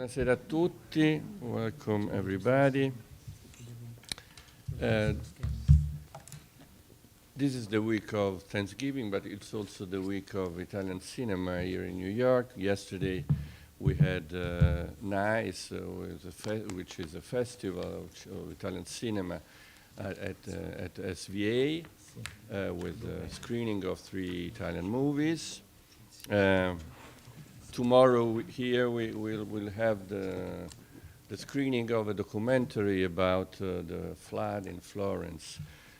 Buonasera a tutti, welcome everybody. This is the week of Thanksgiving, but it's also the week of Italian cinema here in New York. Yesterday we had NICE, which is a festival of Italian cinema at SVA with a screening of 3 Italian movies. Tomorrow here we'll have the screening of a documentary about the flood in Florence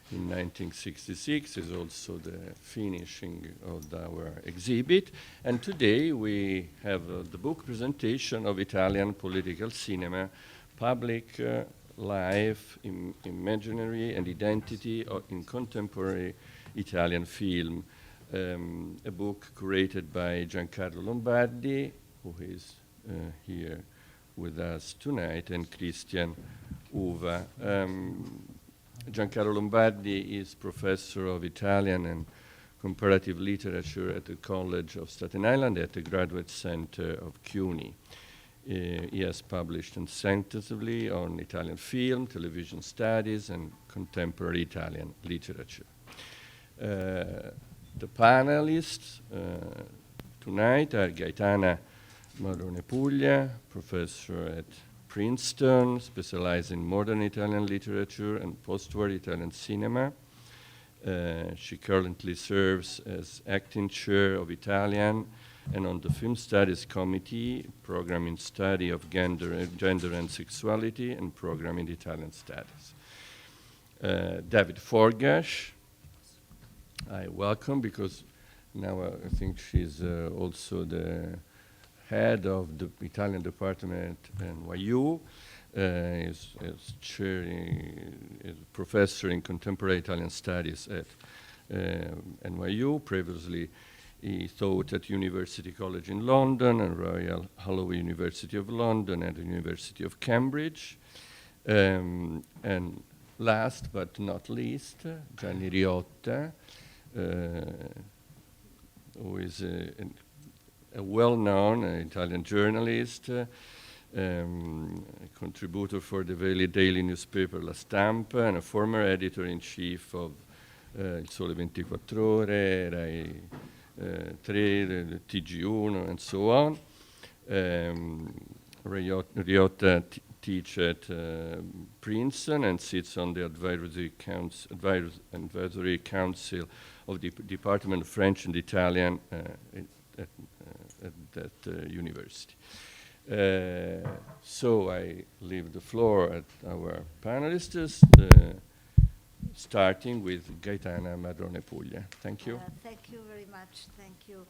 in 1966. Is also the finishing of our exhibit. And today we have the book presentation of Italian political cinema, public life, imaginary and identity in contemporary Italian film. A book curated by Giancarlo Lombardi, who is here with us tonight, and Christian Uva. Giancarlo Lombardi is professor of Italian and comparative literature at the College of Staten Island at the Graduate Center of CUNY. He has published extensively on Italian film, television studies, and contemporary Italian literature. The panelists tonight are Gaetana Marrone Puglia, professor at Princeton, specialized in modern Italian literature and post-war Italian cinema. She currently serves as acting chair of Italian and on the Film Studies Committee, program in study of gender and sexuality, and program in Italian studies. David Forgacs, I welcome, because now I think she's also the head of the Italian department at NYU, is professor in contemporary Italian studies at NYU. Previously, he taught at University College in London and Royal Holloway University of London and the University of Cambridge. And last but not least, Gianni Riotta, who is a well-known Italian journalist, a contributor for the daily newspaper La Stampa, and a former editor-in-chief of Il Sole 24 Ore, Rai 3, TG1, and so on. Riotta teaches at Princeton and sits on the advisory council of the Department of French and Italian at that university. So I leave the floor at our panelists, starting with Gaetana Marrone Puglia. Thank you. Thank you very much. Thank you.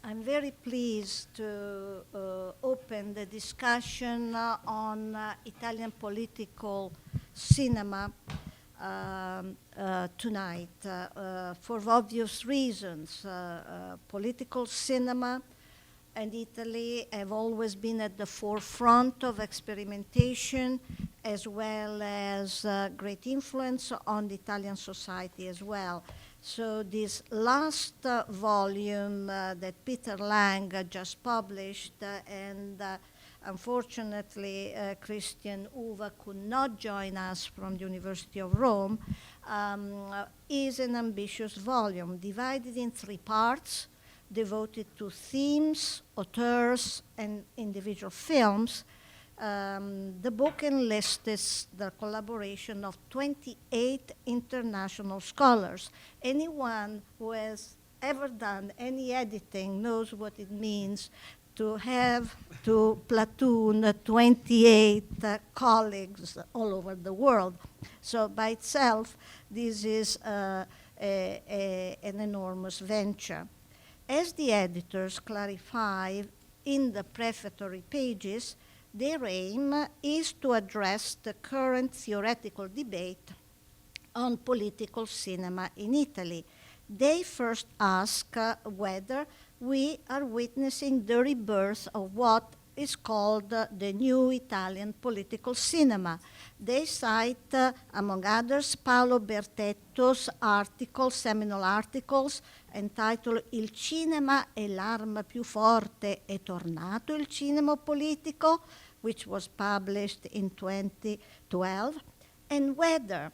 I'm very pleased to open the discussion on Italian political cinema tonight for obvious reasons. Political cinema and Italy have always been at the forefront of experimentation, as well as great influence on the Italian society as well. So this last volume that Peter Lang just published, and unfortunately Christian Uva could not join us from the University of Rome, is an ambitious volume divided in 3 parts, devoted to themes, auteurs, and individual films. The book enlists the collaboration of 28 international scholars. Anyone who has ever done any editing knows what it means to have to platoon 28 colleagues all over the world. So by itself, this is an enormous venture. As the editors clarify in the prefatory pages, their aim is to address the current theoretical debate on political cinema in Italy. They first ask whether we are witnessing the rebirth of what is called the New Italian Political Cinema. They cite, among others, Paolo Bertetto's seminal articles entitled Il cinema è l'arma più forte, è tornato il cinema politico, which was published in 2012, and whether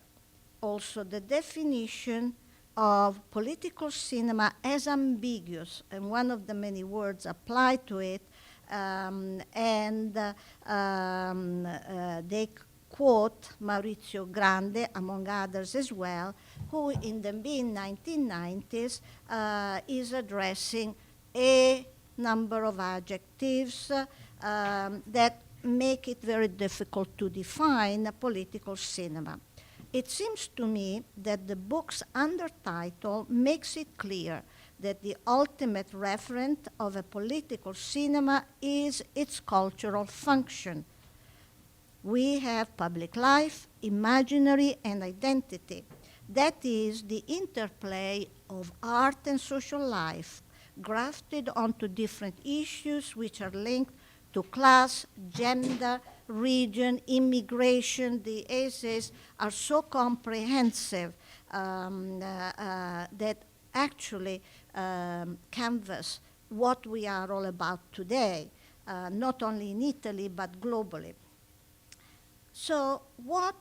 also the definition of political cinema as ambiguous, and one of the many words applied to it, they quote Maurizio Grande, among others as well, who in the mid-1990s is addressing a number of adjectives that make it very difficult to define a political cinema. It seems to me that the book's undertitle makes it clear that the ultimate referent of a political cinema is its cultural function. We have public life, imaginary, and identity. That is the interplay of art and social life, grafted onto different issues which are linked to class, gender, region, immigration. The essays are so comprehensive that actually canvas what we are all about today, not only in Italy, but globally. So what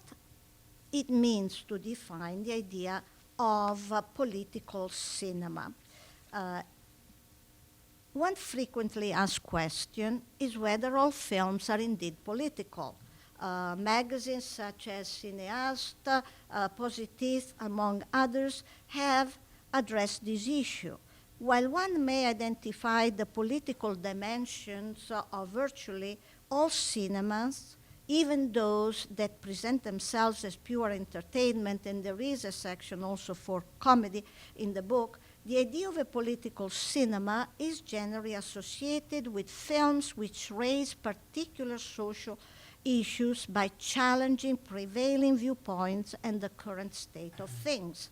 it means to define the idea of political cinema. One frequently asked question is whether all films are indeed political. Magazines such as Cineasta, Positif, among others, have addressed this issue. While one may identify the political dimensions of virtually all cinemas, even those that present themselves as pure entertainment, and there is a section also for comedy in the book, the idea of a political cinema is generally associated with films which raise particular social issues by challenging prevailing viewpoints and the current state of things.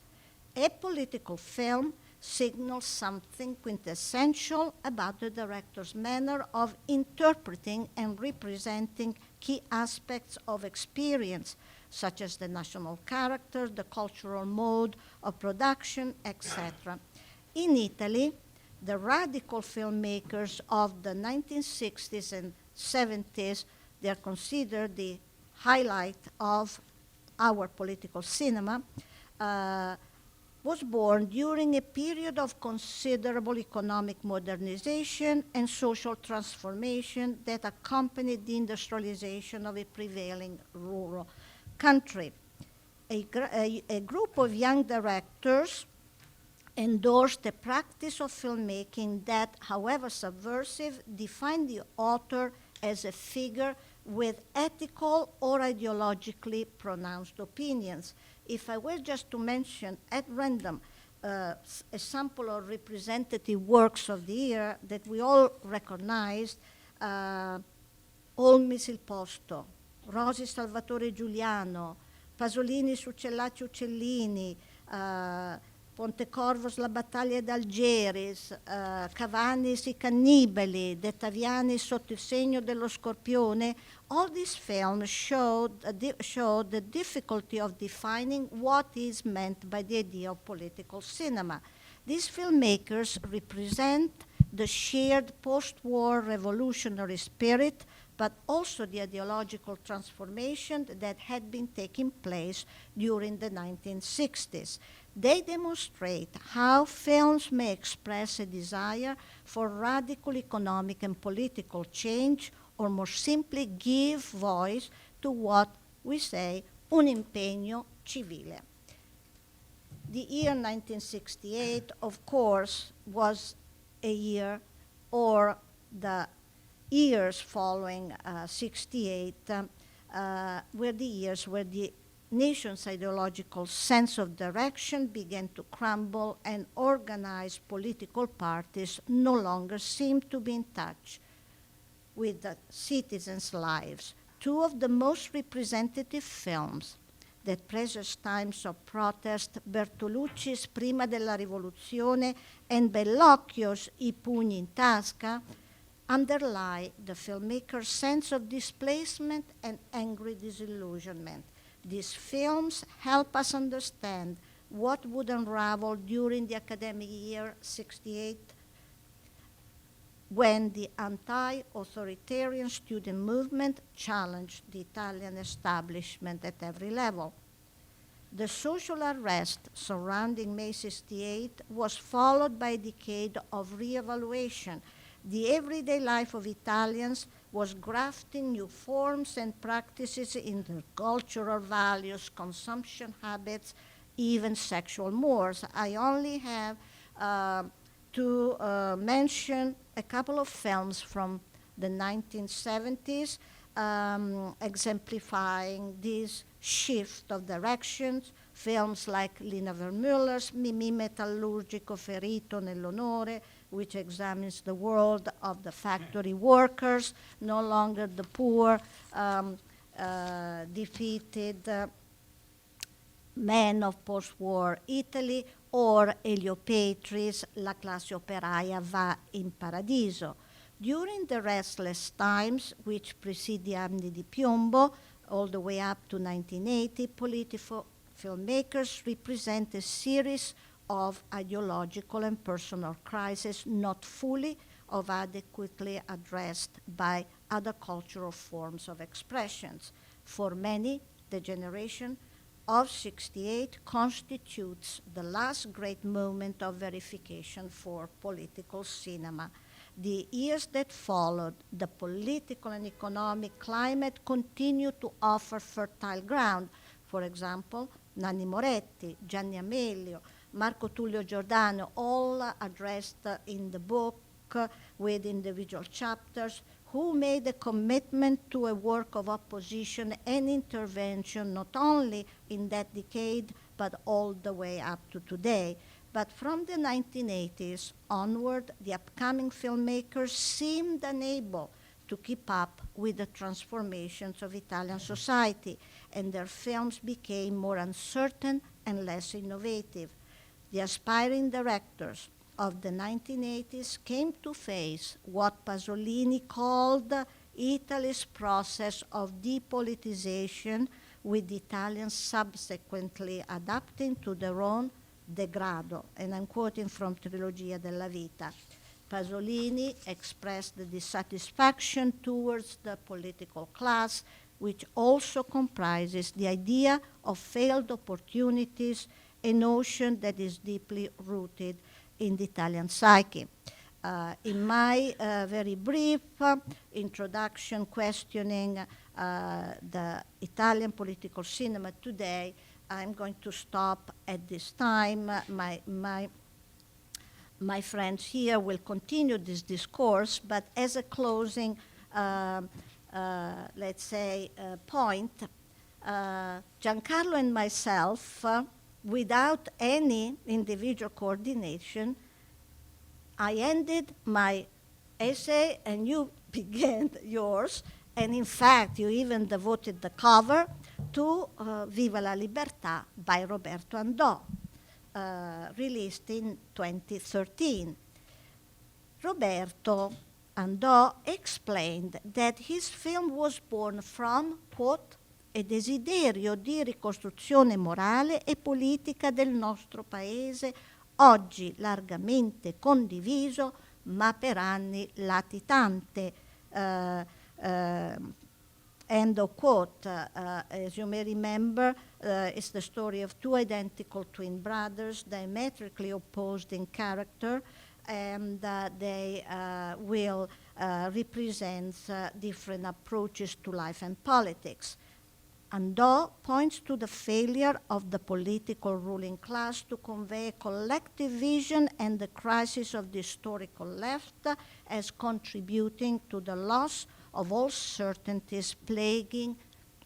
A political film signals something quintessential about the director's manner of interpreting and representing key aspects of experience, such as the national character, the cultural mode of production, etc. In Italy, the radical filmmakers of the 1960s and 70s, they're considered the highlight of our political cinema, was born during a period of considerable economic modernization and social transformation that accompanied the industrialization of a prevailing rural country. A group of young directors endorsed a practice of filmmaking that, however subversive, defined the author as a figure with ethical or ideologically pronounced opinions. If I were just to mention at random a sample of representative works of the year that we all recognized, Olmi sul posto, Rosi Salvatore Giuliano, Pasolini su Cellacci Uccellini, Pontecorvo La battaglia d'Algeris, Cavani I cannibali, Dettaviani Sotto il segno dello scorpione, all these films showed the difficulty of defining what is meant by the idea of political cinema. These filmmakers represent the shared post-war revolutionary spirit, but also the ideological transformation that had been taking place during the 1960s. They demonstrate how films may express a desire for radical economic and political change, or more simply give voice to what we say un impegno civile. The year 1968, of course, was a year, or the years following 68, were the years where the nation's ideological sense of direction began to crumble, and organized political parties no longer seemed to be in touch with the citizens' lives. Two of the most representative films that preserves times of protest, Bertolucci's Prima della Rivoluzione and Bellocchio's I pugni in tasca, underlie the filmmaker's sense of displacement and angry disillusionment. These films help us understand what would unravel during the academic year 68 when the anti-authoritarian student movement challenged the Italian establishment at every level. The social unrest surrounding May 68 was followed by a decade of re-evaluation. The everyday life of Italians was grafting new forms and practices in their cultural values, consumption habits, even sexual mores. I only have to mention a couple of films from the 1970s exemplifying this shift of directions. Films like Lina Vermüller's Mimì metallurgico ferito nell'onore, which examines the world of the factory workers, no longer the poor, defeated men of post-war Italy, or Elio Petri's La classe operaia va in paradiso. During the restless times which precede the anni di piombo, all the way up to 1980, political filmmakers represent a series of ideological and personal crises not fully or adequately addressed by other cultural forms of expressions. For many, the generation of 68 constitutes the last great moment of verification for political cinema. The years that followed, the political and economic climate continued to offer fertile ground. For example, Nanni Moretti, Gianni Amelio, Marco Tullio Giordano, all addressed in the book with individual chapters, who made a commitment to a work of opposition and intervention not only in that decade, but all the way up to today. But from the 1980s onward, the upcoming filmmakers seemed unable to keep up with the transformations of Italian society, and their films became more uncertain and less innovative. The aspiring directors of the 1980s came to face what Pasolini called Italy's process of depoliticization, with the Italians subsequently adapting to their own degrado. And I'm quoting from Trilogia della Vita. Pasolini expressed the dissatisfaction towards the political class, which also comprises the idea of failed opportunities, a notion that is deeply rooted in the Italian psyche. In my very brief introduction questioning the Italian political cinema today, I'm going to stop at this time. My friends here will continue this discourse, but as a closing, let's say, point, Giancarlo and myself, without any individual coordination, I ended my essay and you began yours, and in fact, you even devoted the cover to Viva la Libertà by Roberto Andò, released in 2013. Roberto Andò explained that his film was born from, quote, e desiderio di ricostruzione morale e politica del nostro paese, oggi largamente condiviso, ma per anni latitante. End of quote. As you may remember, it's the story of two identical twin brothers, diametrically opposed in character, and they will represent different approaches to life and politics. Andò points to the failure of the political ruling class to convey a collective vision and the crisis of the historical left as contributing to the loss of all certainties plaguing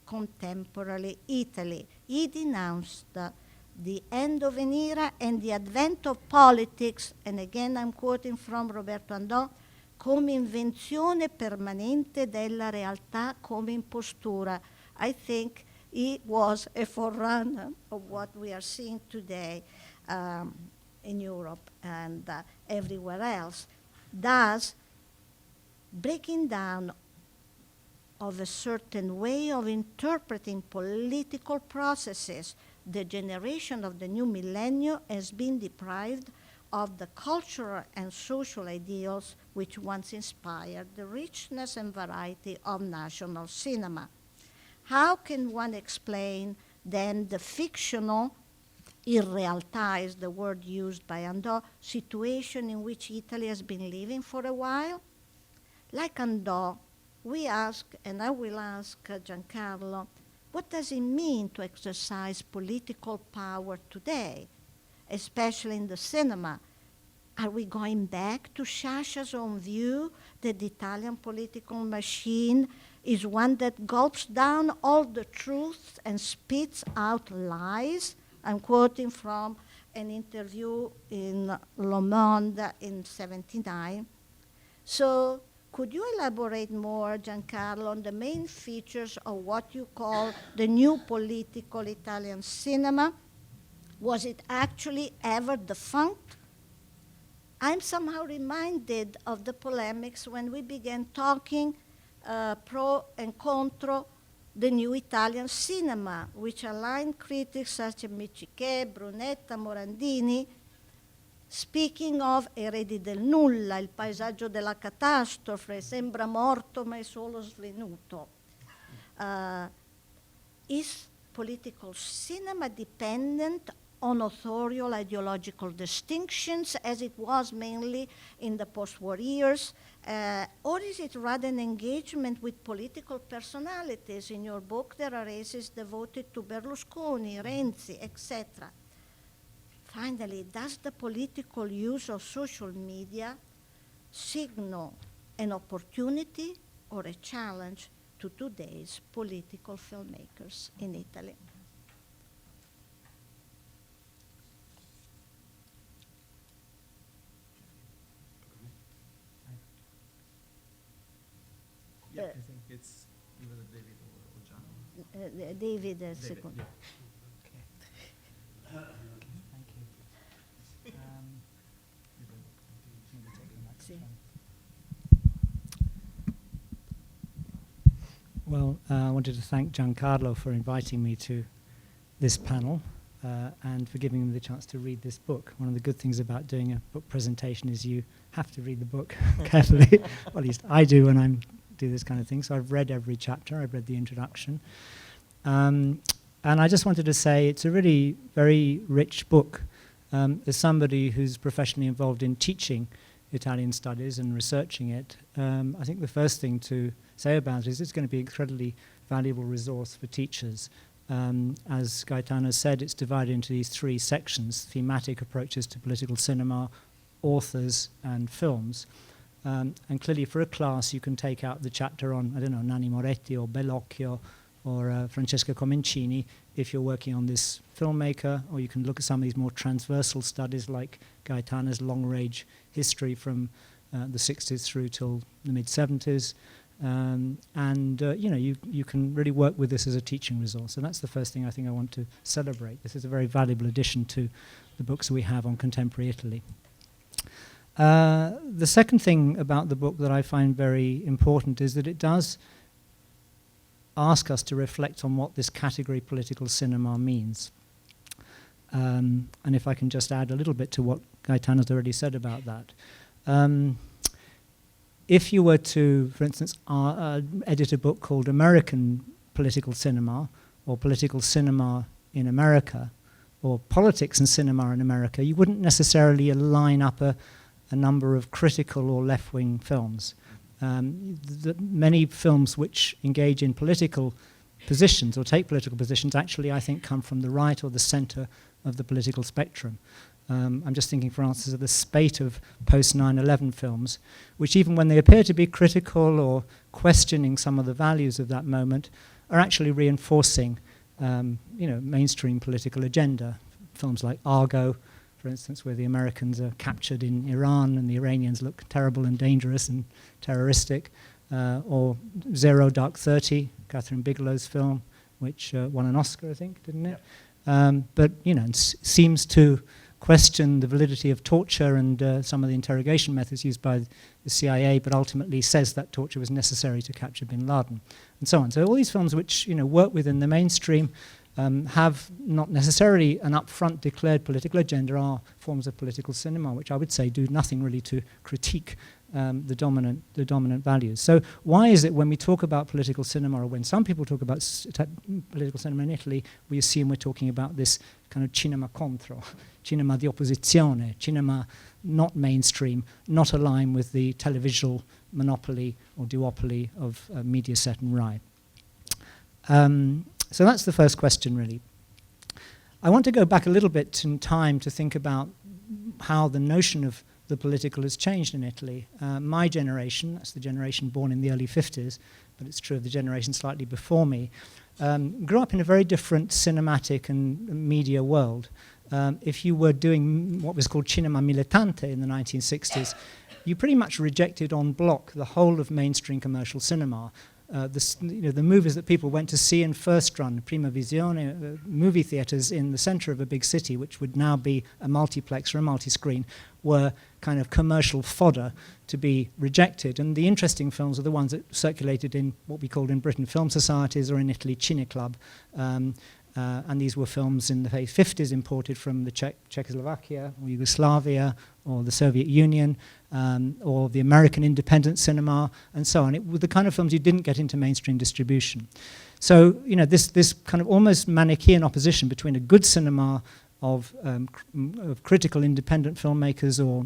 contemporary Italy. He denounced the end of an era and the advent of politics, and again I'm quoting from Roberto Andò, come invenzione permanente della realtà come impostura. I think he was a forerunner of what we are seeing today in Europe and everywhere else. Thus, breaking down of a certain way of interpreting political processes. The generation of the new millennium has been deprived of the cultural and social ideals which once inspired the richness and variety of national cinema. How can one explain then the fictional, in realtà is the word used by Andò, situation in which Italy has been living for a while? Like Andò, we ask, and I will ask Giancarlo, what does it mean to exercise political power today, especially in the cinema? Are we going back to Sciascia's own view that the Italian political machine is one that gulps down all the truth and spits out lies? I'm quoting from an interview in Lombardi in '79. So could you elaborate more, Giancarlo, on the main features of what you call the new political Italian cinema? Was it actually ever defunct? I'm somehow reminded of the polemics when we began talking pro and contro the new Italian cinema, which aligned critics such as Michiché, Brunetta, Morandini, speaking of eredi del nulla, il paesaggio della catastrofe, sembra morto ma è solo svenuto. Is political cinema dependent on authorial ideological distinctions, as it was mainly in the post-war years, or is it rather an engagement with political personalities? In your book, there are essays devoted to Berlusconi, Renzi, etc. Finally, does the political use of social media signal an opportunity or a challenge to today's political filmmakers in Italy? Yeah, I think it's either David or Gianni. David, David, second. yeah. Thank you. Maybe take the microphone. Well, I wanted to thank Giancarlo for inviting me to this panel and for giving me the chance to read this book. One of the good things about doing a book presentation is you have to read the book carefully. Well, at least I do when I do this kind of thing. So I've read every chapter. I've read the introduction. And I just wanted to say it's a really very rich book. As somebody who's professionally involved in teaching Italian studies and researching it, I think the first thing to say about it is it's going to be an incredibly valuable resource for teachers. As Gaetana said, it's divided into these three sections: thematic approaches to political cinema, authors, and films. And clearly for a class you can take out the chapter on, I don't know, Nanni Moretti or Bellocchio or Francesca Comencini if you're working on this filmmaker, or you can look at some of these more transversal studies like Gaetana's long-range history from the 60s through till the mid-70s. You can really work with this as a teaching resource. And that's the first thing I think I want to celebrate. This is a very valuable addition to the books we have on contemporary Italy. The second thing about the book that I find very important is that it does ask us to reflect on what this category political cinema means. And if I can just add a little bit to what Gaetana's already said about that. If you were to, for instance, edit a book called American Political Cinema, or Political Cinema in America, or Politics and Cinema in America, you wouldn't necessarily line up a number of critical or left-wing films. Many films which engage in political positions or take political positions actually, I think, come from the right or the center of the political spectrum. I'm just thinking, for instance, of the spate of post-9/11 films, which even when they appear to be critical or questioning some of the values of that moment, are actually reinforcing, mainstream political agenda. Films like Argo, for instance, where the Americans are captured in Iran and the Iranians look terrible and dangerous and terroristic, or Zero Dark 30, Catherine Bigelow's film, which won an Oscar, I think, didn't it? But seems to questioned the validity of torture and some of the interrogation methods used by the CIA, but ultimately says that torture was necessary to capture bin Laden, and so on. So all these films which work within the mainstream have not necessarily an upfront declared political agenda, are forms of political cinema, which I would say do nothing really to critique the dominant values. So why is it when we talk about political cinema, or when some people talk about political cinema in Italy, we assume we're talking about this kind of cinema contro, cinema di opposizione, cinema not mainstream, not aligned with the televisual monopoly or duopoly of Mediaset and Rai. So that's the first question, really. I want to go back a little bit in time to think about how the notion of the political has changed in Italy. My generation, that's the generation born in the early 50s, but it's true of the generation slightly before me, grew up in a very different cinematic and media world. If you were doing what was called cinema militante in the 1960s, you pretty much rejected en bloc the whole of mainstream commercial cinema. The movies that people went to see in first run, prima visione, movie theatres in the centre of a big city, which would now be a multiplex or a multi-screen, were kind of commercial fodder to be rejected. And the interesting films are the ones that circulated in what we called in Britain film societies, or in Italy Cineclub. And these were films in the 50s imported from the Czechoslovakia or Yugoslavia or the Soviet Union, or the American independent cinema, and so on. It were the kind of films you didn't get into mainstream distribution. So, this kind of almost Manichaean opposition between a good cinema of critical independent filmmakers, or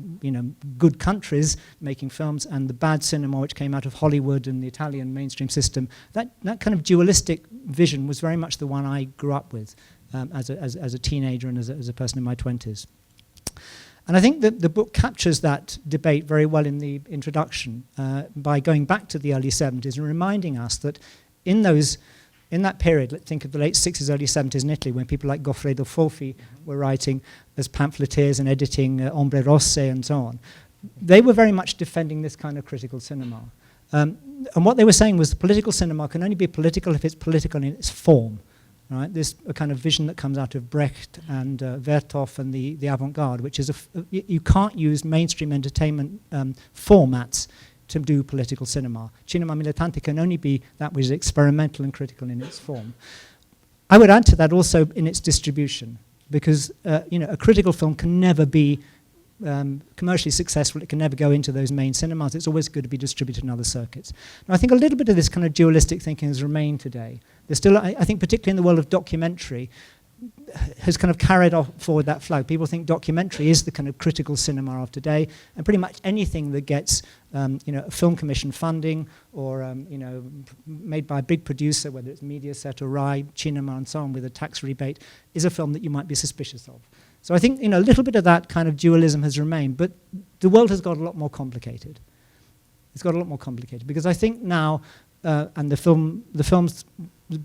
good countries making films, and the bad cinema which came out of Hollywood and the Italian mainstream system, that kind of dualistic vision was very much the one I grew up with as a teenager and as a person in my 20s. And I think that the book captures that debate very well in the introduction by going back to the early 70s and reminding us that in that period, let's think of the late 60s, early 70s in Italy, when people like Goffredo Fofi were writing as pamphleteers and editing Ombre Rosse and so on, they were very much defending this kind of critical cinema. And what they were saying was political cinema can only be political if it's political in its form. Right? This a kind of vision that comes out of Brecht and Vertov and the avant-garde, which is you can't use mainstream entertainment formats to do political cinema. Cinema militante can only be that which is experimental and critical in its form. I would add to that also in its distribution, because a critical film can never be commercially successful. It can never go into those main cinemas. It's always good to be distributed in other circuits. Now, I think a little bit of this kind of dualistic thinking has remained today. There's still, I think, particularly in the world of documentary, has kind of carried forward that flag. People think documentary is the kind of critical cinema of today, and pretty much anything that gets a film commission funding or made by a big producer, whether it's Mediaset or Rai, Cinema and so on, with a tax rebate, is a film that you might be suspicious of. So I think a little bit of that kind of dualism has remained, but the world has got a lot more complicated. It's got a lot more complicated because I think now, and the films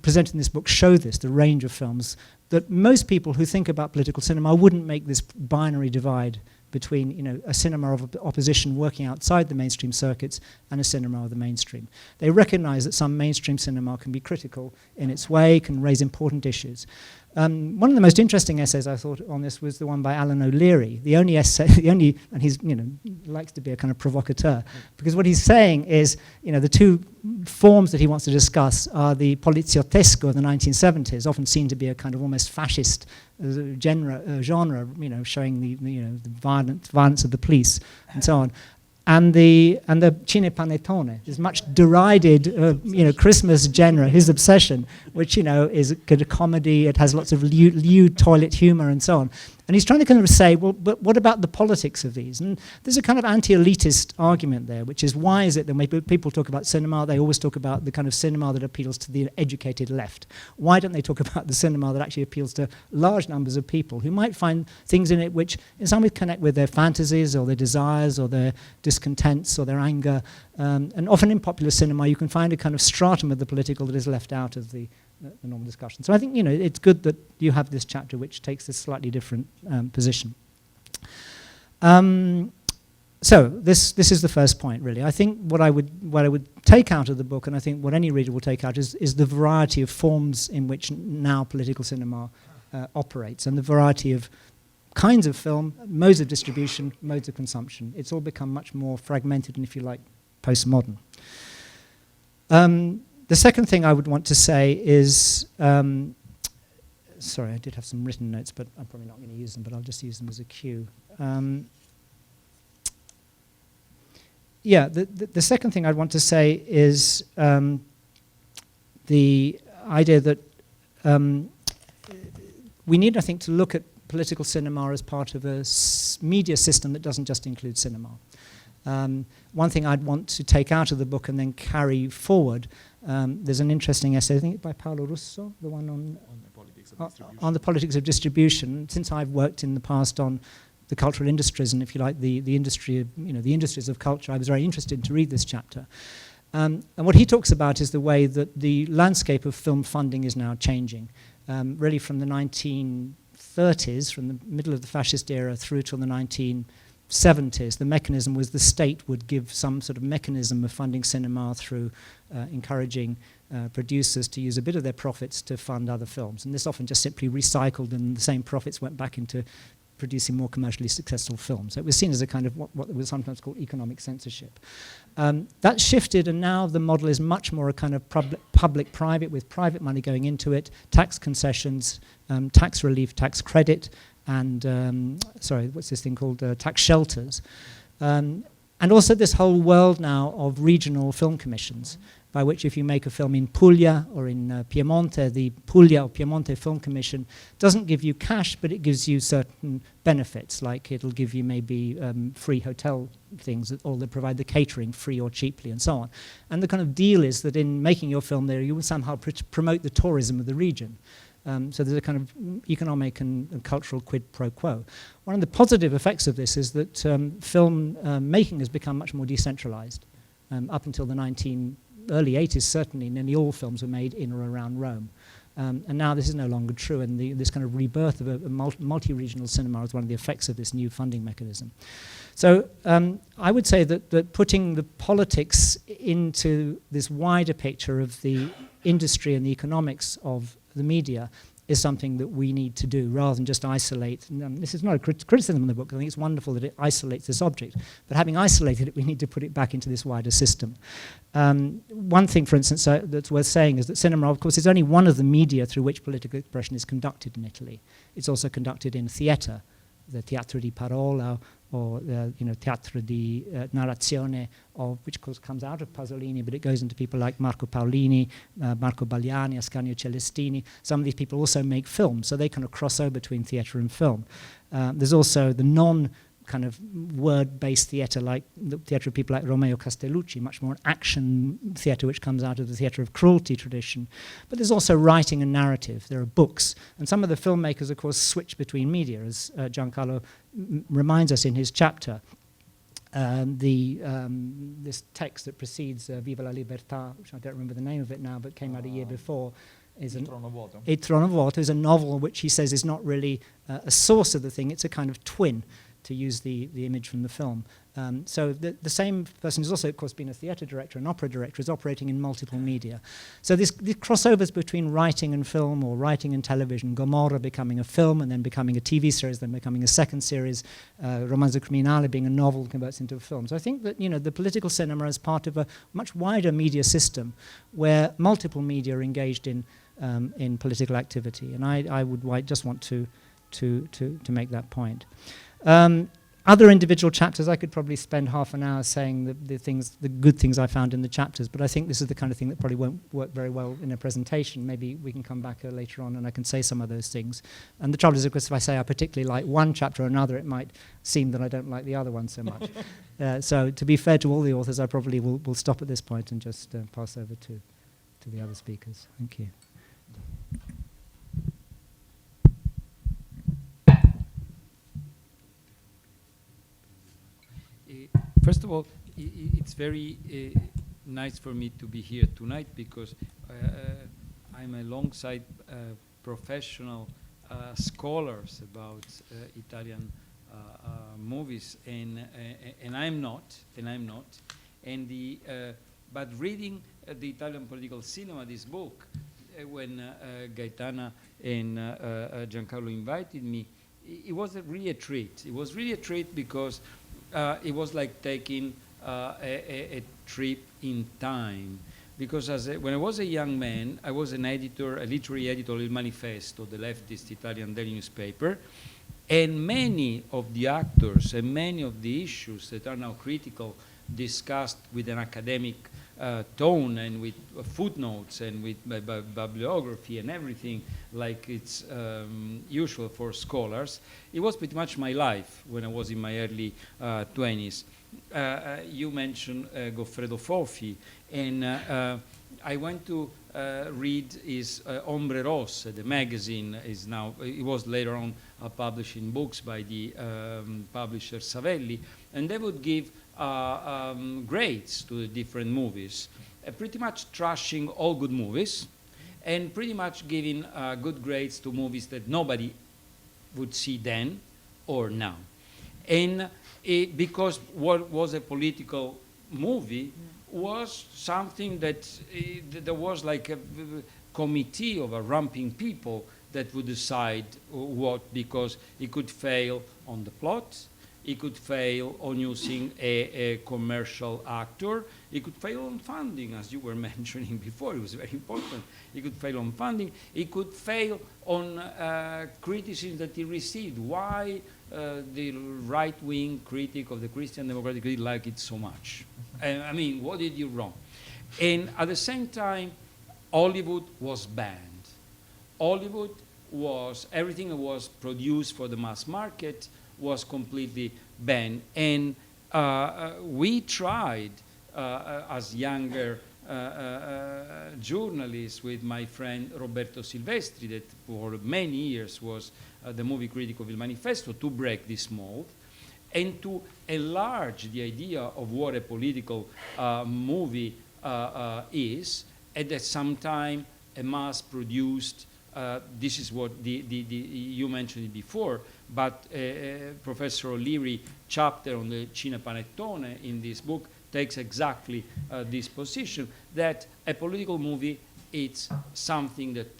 presented in this book show this, the range of films, that most people who think about political cinema wouldn't make this binary divide between a cinema of opposition working outside the mainstream circuits and a cinema of the mainstream. They recognize that some mainstream cinema can be critical in its way, can raise important issues. One of the most interesting essays I thought on this was the one by Alan O'Leary. The only essay, and he's likes to be a kind of provocateur, because what he's saying is, the two forms that he wants to discuss are the poliziottesco of the 1970s, often seen to be a kind of almost fascist genre, showing the violence of the police and so on. And the cinepanettone, this much derided, Christmas genre, his obsession, which is a kind of comedy. It has lots of lewd toilet humor and so on. And he's trying to kind of say, well, but what about the politics of these? And there's a kind of anti-elitist argument there, which is, why is it that when people talk about cinema, they always talk about the kind of cinema that appeals to the educated left? Why don't they talk about the cinema that actually appeals to large numbers of people who might find things in it which in some way connect with their fantasies or their desires or their discontents or their anger? And often in popular cinema, you can find a kind of stratum of the political that is left out of the normal discussion. So I think it's good that you have this chapter which takes this slightly different position. So this is the first point, really. I think what I would take out of the book, and I think what any reader will take out, is the variety of forms in which now political cinema operates, and the variety of kinds of film, modes of distribution, modes of consumption. It's all become much more fragmented and, if you like, postmodern. The second thing I would want to say is, sorry, I did have some written notes, but I'm probably not going to use them, but I'll just use them as a cue. The second thing I'd want to say is the idea that we need, I think, to look at political cinema as part of a media system that doesn't just include cinema. One thing I'd want to take out of the book and then carry forward, there's an interesting essay, I think by Paolo Russo, the one on the politics of distribution. Since I've worked in the past on the cultural industries and, if you like, the industry of, the industries of culture, I was very interested to read this chapter. And what he talks about is the way that the landscape of film funding is now changing, really from the 1930s, from the middle of the fascist era through till the 1970s. The mechanism was the state would give some sort of mechanism of funding cinema through encouraging producers to use a bit of their profits to fund other films. And this often just simply recycled, and the same profits went back into producing more commercially successful films. So it was seen as a kind of what was sometimes called economic censorship. That shifted, and now the model is much more a kind of public-private, with private money going into it, tax concessions, tax relief, tax credit, and, what's this thing called? Tax shelters. And also this whole world now of regional film commissions, by which if you make a film in Puglia or in Piemonte, the Puglia or Piemonte Film Commission doesn't give you cash, but it gives you certain benefits, like it'll give you maybe free hotel things, or they provide the catering free or cheaply, and so on. And the kind of deal is that in making your film there, you will somehow promote the tourism of the region. So there's a kind of economic and cultural quid pro quo. One of the positive effects of this is that film making has become much more decentralized. Up until the early 80s, certainly, nearly all films were made in or around Rome. And now this is no longer true, and this kind of rebirth of a multi-regional cinema is one of the effects of this new funding mechanism. So I would say that putting the politics into this wider picture of the industry and the economics of the media is something that we need to do, rather than just isolate. This is not a criticism of the book. I think it's wonderful that it isolates this object. But having isolated it, we need to put it back into this wider system. One thing, for instance, that's worth saying is that cinema, of course, is only one of the media through which political expression is conducted in Italy. It's also conducted in theatre, the teatro di parola, or teatro di narrazione, which of course comes out of Pasolini, but it goes into people like Marco Paolini, Marco Bagliani, Ascanio Celestini. Some of these people also make films, so they kind of cross over between theatre and film. There's also the kind of word-based theatre, like the theatre of people like Romeo Castellucci, much more an action theatre which comes out of the theatre of cruelty tradition. But there's also writing and narrative. There are books. And some of the filmmakers, of course, switch between media, as Giancarlo reminds us in his chapter. This text that precedes Viva la Libertà, which I don't remember the name of it now, but came out a year before, is Il Trono Vuoto is a novel which he says is not really a source of the thing, it's a kind of twin, to use the image from the film. So the same person who's also, of course, been a theatre director, an opera director, is operating in multiple media. So these crossovers between writing and film, or writing and television, Gomorra becoming a film and then becoming a TV series, then becoming a second series, Romanzo Criminale being a novel that converts into a film. So I think that, the political cinema is part of a much wider media system where multiple media are engaged in political activity. And I would just want to make that point. Other individual chapters, I could probably spend half an hour saying the good things I found in the chapters, but I think this is the kind of thing that probably won't work very well in a presentation. Maybe we can come back later on and I can say some of those things. And the trouble is, of course, if I say I particularly like one chapter or another, it might seem that I don't like the other one so much. So to be fair to all the authors, I probably will stop at this point and just pass over to the other speakers. Thank you. First of all, it's very nice for me to be here tonight, because I'm alongside professional scholars about Italian movies, and I'm not. But reading the Italian political cinema, this book, when Gaetana and Giancarlo invited me, it was really a treat. It was really a treat because it was like taking a trip in time. Because when I was a young man, I was an editor, a literary editor of Il Manifesto, the leftist Italian daily newspaper, and many of the actors and many of the issues that are now critical discussed with an academic tone and with footnotes and with bibliography and everything like it's usual for scholars. It was pretty much my life when I was in my early 20s. You mentioned Goffredo Fofi, and I went to read his Ombre Rosse, the magazine is now, it was later on published in books by the publisher Savelli, and they would give grades to the different movies, pretty much trashing all good movies, and pretty much giving good grades to movies that nobody would see then or now. And because what was a political movie was something that there was like a committee of ramping people that would decide what, because it could fail on the plot, it could fail on using a commercial actor, it could fail on funding, as you were mentioning before, it was very important. It could fail on funding, it could fail on criticism that he received. Why the right-wing critic of the Christian Democratic League liked it so much? I mean, what did you wrong? And at the same time, Hollywood was banned. Hollywood was, everything that was produced for the mass market was completely banned. And we tried, as younger journalists, with my friend Roberto Silvestri, that for many years was the movie critic of Il Manifesto, to break this mold and to enlarge the idea of what a political movie is, and at some time a mass-produced, this is what you mentioned it before, but Professor O'Leary chapter on the Cinepanettone in this book takes exactly this position, that a political movie, it's something that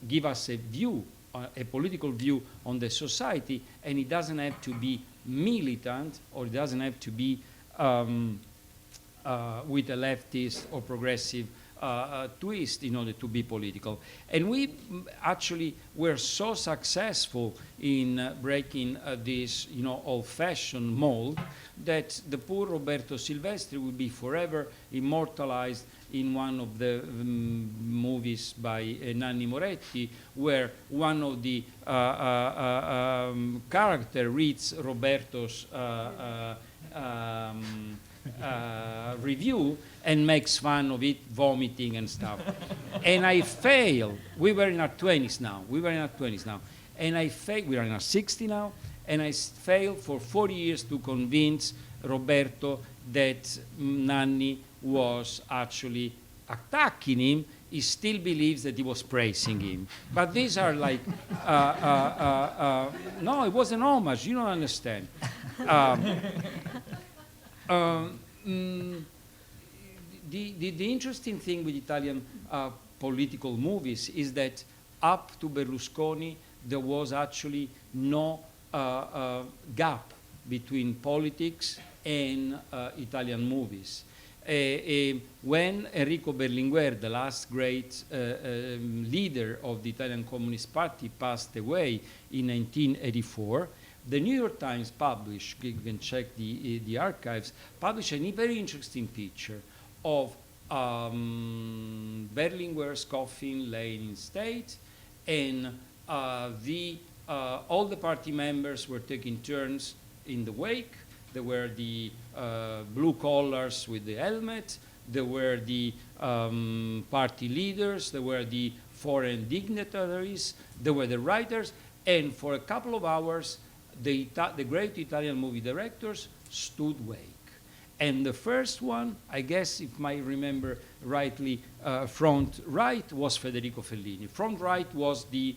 give us a view, a political view on the society, and it doesn't have to be militant, or it doesn't have to be with a leftist or progressive twist in order to be political. And we actually were so successful in breaking this, old-fashioned mold, that the poor Roberto Silvestri will be forever immortalized in one of the movies by Nanni Moretti, where one of the character reads Roberto's review and makes fun of it, vomiting and stuff. And I failed. We were in our 20s now. And I failed. We are in our 60s now. And I failed for 40 years to convince Roberto that Nanni was actually attacking him. He still believes that he was praising him. But these are like, no, it was an homage. You don't understand. The interesting thing with Italian political movies is that up to Berlusconi, there was actually no gap between politics and Italian movies. When Enrico Berlinguer, the last great leader of the Italian Communist Party, passed away in 1984, the New York Times published, you can check the archives, published a very interesting picture of Berlinguer's coffin laying in state, and all the party members were taking turns in the wake. There were the blue collars with the helmet, there were the party leaders, there were the foreign dignitaries, there were the writers, and for a couple of hours, the great Italian movie directors stood wake. And the first one, I guess if I remember rightly, front right was Federico Fellini. Front right was the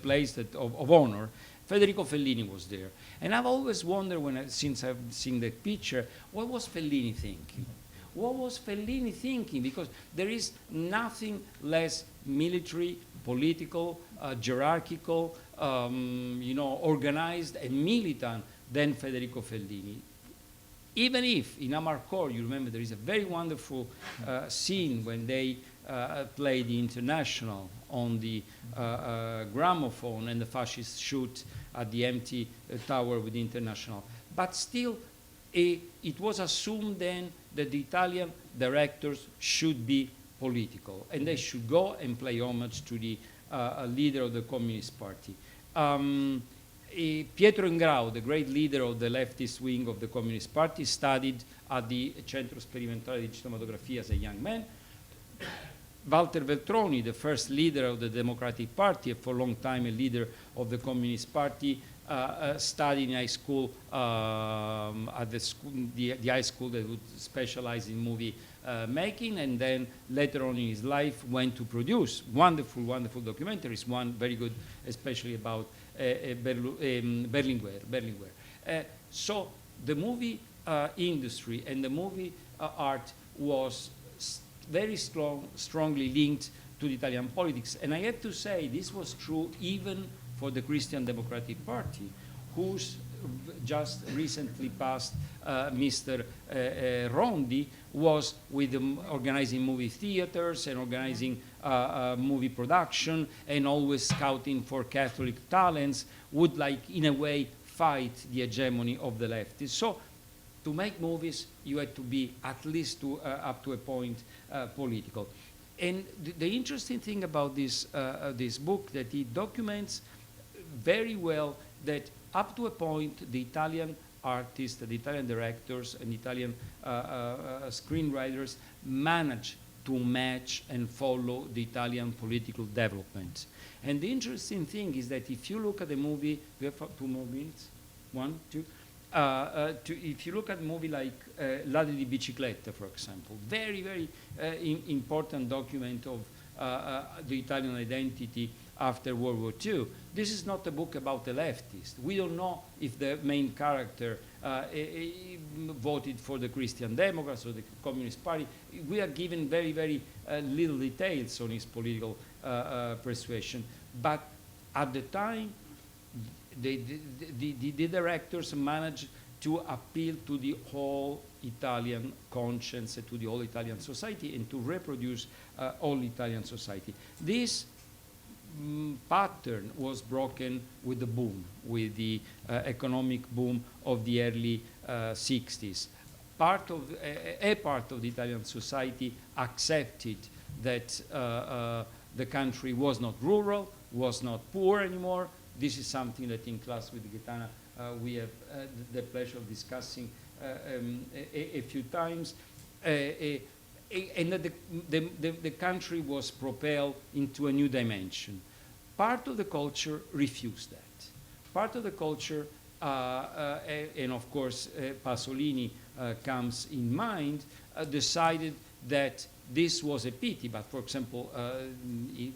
place of honor. Federico Fellini was there. And I've always wondered, since I've seen that picture, what was Fellini thinking? What was Fellini thinking? Because there is nothing less military political, hierarchical, organized and militant than Federico Fellini. Even if in Amarcord, you remember there is a very wonderful scene when they play the International on the gramophone and the fascists shoot at the empty tower with the International. But still, it was assumed then that the Italian directors should be political and they should go and play homage to the leader of the Communist Party. Pietro Ingrao, the great leader of the leftist wing of the Communist Party, studied at the Centro Sperimentale di Cinematografia as a young man. Walter Veltroni, the first leader of the Democratic Party, and for a long time a leader of the Communist Party, studied in high school at the high school that would specialize in movie making, and then later on in his life went to produce wonderful documentaries, one very good especially about Berlinguer. So the movie industry and the movie art was very strongly linked to the Italian politics. And I have to say this was true even for the Christian Democratic Party, whose just recently passed Mr. Rondi was with them organizing movie theaters and organizing movie production and always scouting for Catholic talents, would like in a way fight the hegemony of the leftists. So to make movies, you had to be at least up to a point political. And the interesting thing about this book that it documents very well that up to a point the Italian artists, the Italian directors and Italian screenwriters managed to match and follow the Italian political development. And the interesting thing is that if you look at the movie, we have 2 more minutes, 1, 2, if you look at a movie like Ladri di Bicicletta, for example, very important document of the Italian identity after World War II. This is not a book about the leftists. We don't know if the main character voted for the Christian Democrats or the Communist Party. We are given very little details on his political persuasion. But at the time, the directors managed to appeal to the whole Italian conscience, to the whole Italian society, and to reproduce all Italian society. This pattern was broken with the boom, with the economic boom of the early 60s. A part of the Italian society accepted that the country was not rural, was not poor anymore. This is something that in class with Gaetana we have the pleasure of discussing a few times. And that the country was propelled into a new dimension. Part of the culture refused that. Part of the culture, and of course Pasolini comes in mind, decided that this was a pity, but for example,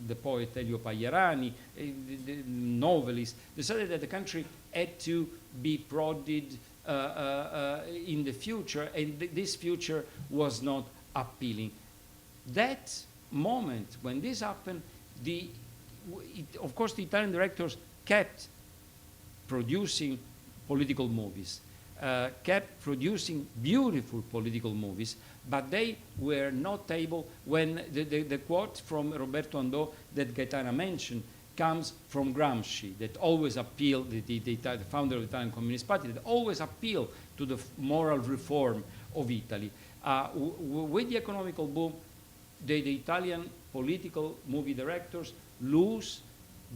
the poet Elio Pagliarani, the novelist, decided that the country had to be prodded in the future, and this future was not appealing. That moment when this happened, of course the Italian directors kept producing political movies, kept producing beautiful political movies, but they were not able, when the quote from Roberto Andò that Gaetana mentioned comes from Gramsci, that always appealed, the founder of the Italian Communist Party, that always appealed to the moral reform of Italy. With the economical boom, the Italian political movie directors lose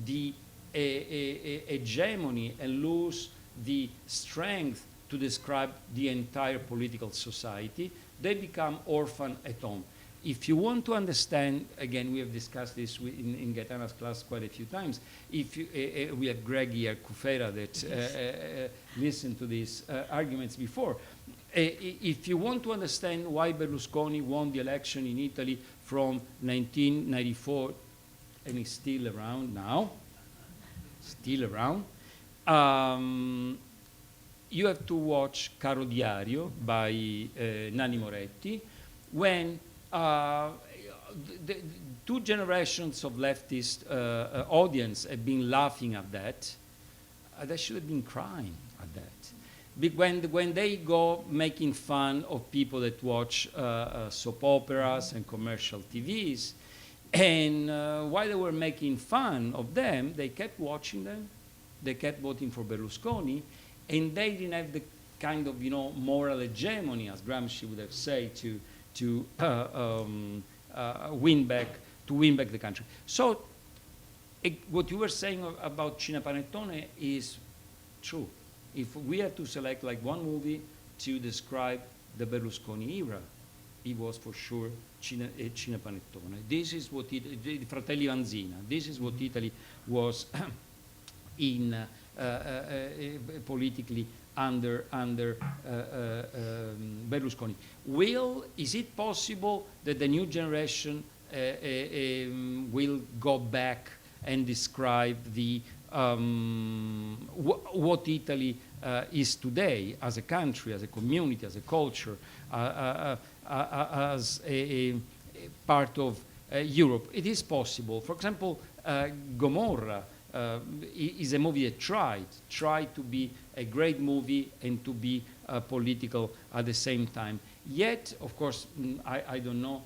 the hegemony and lose the strength to describe the entire political society. They become orphan at home. If you want to understand, again, we have discussed this in Gaetana's class quite a few times. If you, we have Greg here, Kufera, that listened to these arguments before. If you want to understand why Berlusconi won the election in Italy from 1994, and is still around now, you have to watch Caro Diario by Nanni Moretti, when two generations of leftist audience have been laughing at that. They should have been crying at that. When they go making fun of people that watch soap operas and commercial TVs, and while they were making fun of them, they kept watching them, they kept voting for Berlusconi, and they didn't have the kind of moral hegemony, as Gramsci would have said, to win back the country. So what you were saying about Cinepanettone is true. If we had to select like one movie to describe the Berlusconi era, it was for sure Cinepanettone. This is what Fratelli Vanzina. This is what Italy was in politically under Berlusconi. Is it possible that the new generation will go back and describe what Italy is today as a country, as a community, as a culture, as a part of Europe? It is possible. For example, Gomorrah is a movie that tried to be a great movie and to be political at the same time. Yet, of course, I don't know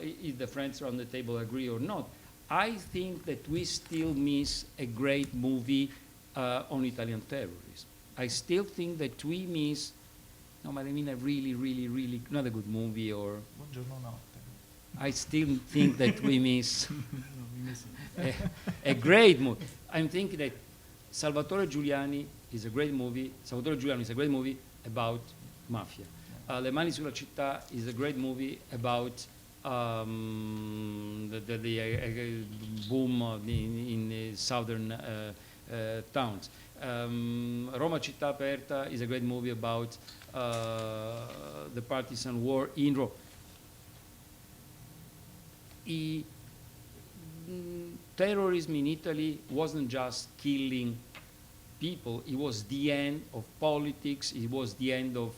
if the friends around the table agree or not. I think that we still miss a great movie on Italian terrorism. I still think that we miss, no, but I mean a really, really, really, not a good movie or... Buongiorno notte. I still think that we miss a great movie. I'm thinking that Salvatore Giuliani is a great movie. Salvatore Giuliani is a great movie about mafia. Le mani sulla città is a great movie about the boom in southern towns. Roma Città Aperta is a great movie about the partisan war in Rome. Terrorism in Italy wasn't just killing people, it was the end of politics, it was the end of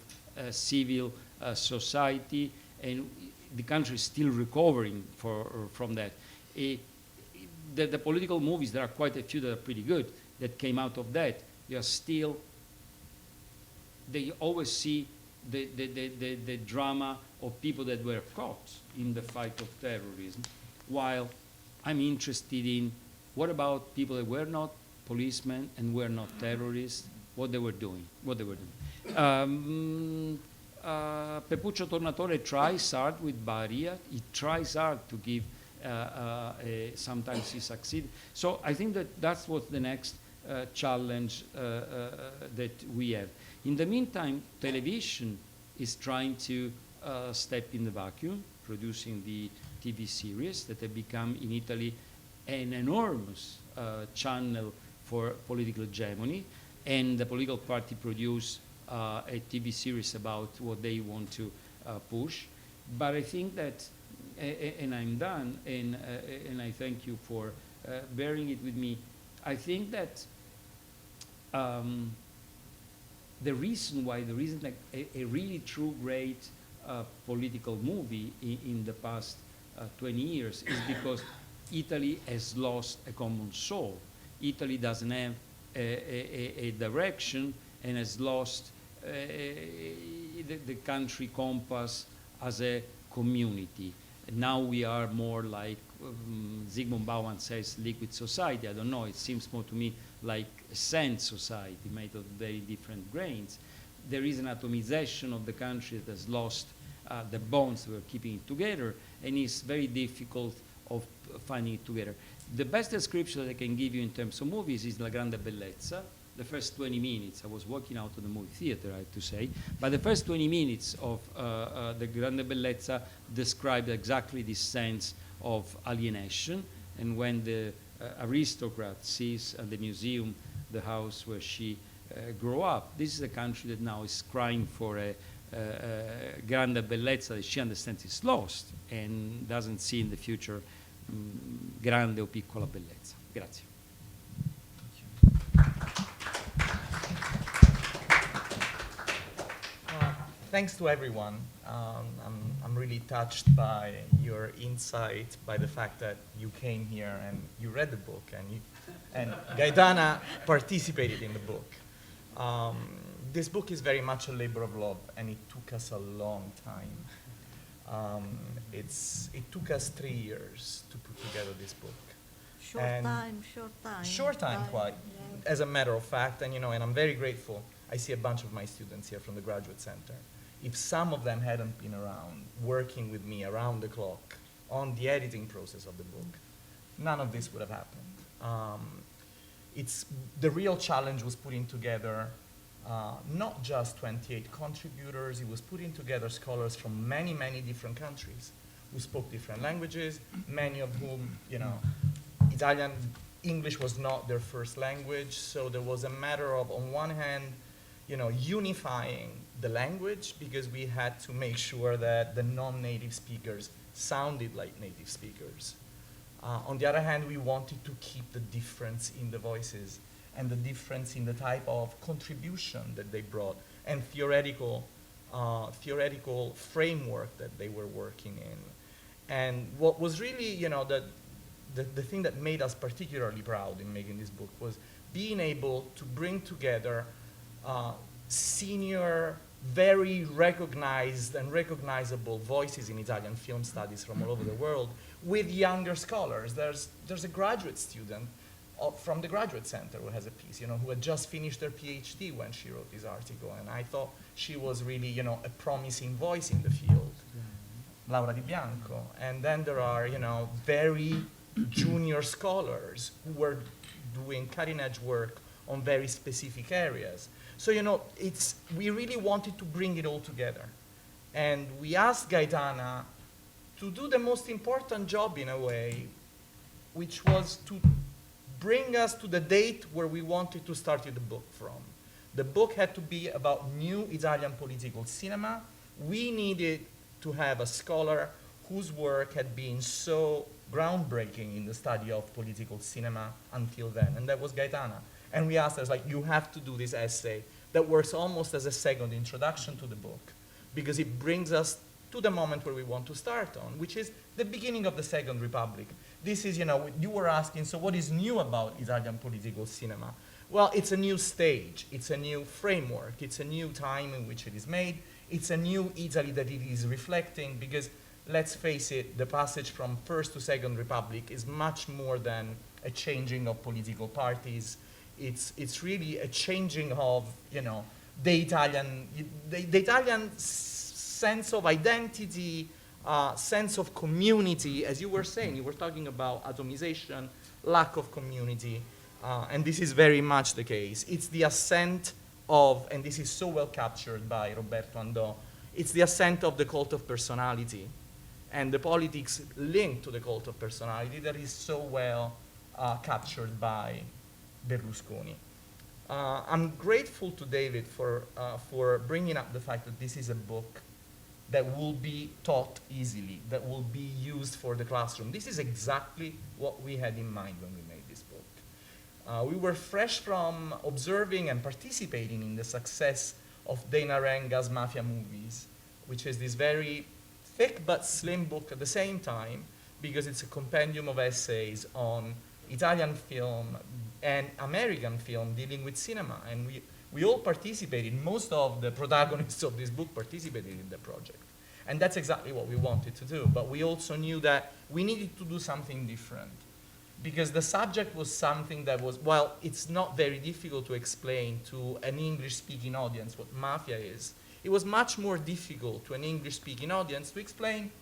civil society, and the country is still recovering from that. The political movies, there are quite a few that are pretty good, that came out of that. They always see the drama of people that were caught in the fight of terrorism, while I'm interested in what about people that were not policemen and were not terrorists, what they were doing. Pepuccio Tornatore tries hard with Bahia. He tries hard to give, sometimes he succeeds. So I think that's what the next challenge that we have. In the meantime, television is trying to step in the vacuum, producing the TV series that have become in Italy an enormous channel for political hegemony, and the political party produce a TV series about what they want to push. But I think that, and I'm done, and I thank you for bearing it with me. I think that the reason why there isn't like a really true great political movie in the past 20 years is because Italy has lost a common soul. Italy doesn't have a direction and has lost the country compass as a community. Now we are more like Zygmunt Bauman says, liquid society. I don't know, it seems more to me like a sand society made of very different grains. There is an atomization of the country that has lost the bonds that were keeping it together, and it's very difficult of finding it together. The best description that I can give you in terms of movies is La Grande Bellezza. The first 20 minutes, I was walking out of the movie theater, I have to say, but the first 20 minutes of the Grande Bellezza described exactly this sense of alienation. And when the aristocrat sees at the museum the house where she grew up, this is a country that now is crying for a Grande Bellezza that she understands is lost and doesn't see in the future grande o piccola bellezza. Grazie. thanks to everyone. I'm really touched by your insight, by the fact that you came here and you read the book, and Gaetana participated in the book. This book is very much a labor of love, and it took us a long time. It took us 3 years to put together this book. Short And time. Short time, quite, Yeah. as a matter of fact, and and I'm very grateful. I see a bunch of my students here from the Graduate Center. If some of them hadn't been around, working with me around the clock on the editing process of the book, none of this would have happened. The real challenge was putting together not just 28 contributors, it was putting together scholars from many, many different countries who spoke different languages, many of whom, Italian, English was not their first language, so there was a matter of, on one hand, unifying the language, because we had to make sure that the non-native speakers sounded like native speakers. On the other hand, we wanted to keep the difference in the voices and the difference in the type of contribution that they brought and theoretical framework that they were working in. And what was really, the thing that made us particularly proud in making this book was being able to bring together senior, very recognized and recognizable voices in Italian film studies from all over the world with younger scholars. There's a graduate student from the Graduate Center who has a piece, who had just finished her PhD when she wrote this article, and I thought she was really, a promising voice in the field. Laura Di Bianco. And then there are, very junior scholars who were doing cutting-edge work on very specific areas. So, we really wanted to bring it all together. And we asked Gaetana to do the most important job in a way, which was to bring us to the date where we wanted to start the book from. The book had to be about new Italian political cinema. We needed to have a scholar whose work had been so groundbreaking in the study of political cinema until then, and that was Gaetana. And we asked her, you have to do this essay that works almost as a second introduction to the book, because it brings us to the moment where we want to start on, which is the beginning of the Second Republic. This is, you were asking, so what is new about Italian political cinema? Well, it's a new stage, it's a new framework, it's a new time in which it is made, it's a new Italy that it is reflecting, because let's face it, the passage from First to Second Republic is much more than a changing of political parties. It's really a changing of, the Italian sense of identity, sense of community. As you were saying, you were talking about atomization, lack of community, and this is very much the case. It's the ascent of, and this is so well captured by Roberto Andò, it's the ascent of the cult of personality and the politics linked to the cult of personality that is so well captured by Berlusconi. I'm grateful to David for bringing up the fact that this is a book that will be taught easily, that will be used for the classroom. This is exactly what we had in mind when we made this book. We were fresh from observing and participating in the success of Dana Renga's Mafia movies, which is this very thick but slim book at the same time, because it's a compendium of essays on Italian film and American film dealing with cinema. And we all participated. Most of the protagonists of this book participated in the project. And that's exactly what we wanted to do. But we also knew that we needed to do something different, because the subject was something that was, well, it's not very difficult to explain to an English-speaking audience what mafia is. It was much more difficult to an English-speaking audience to explain,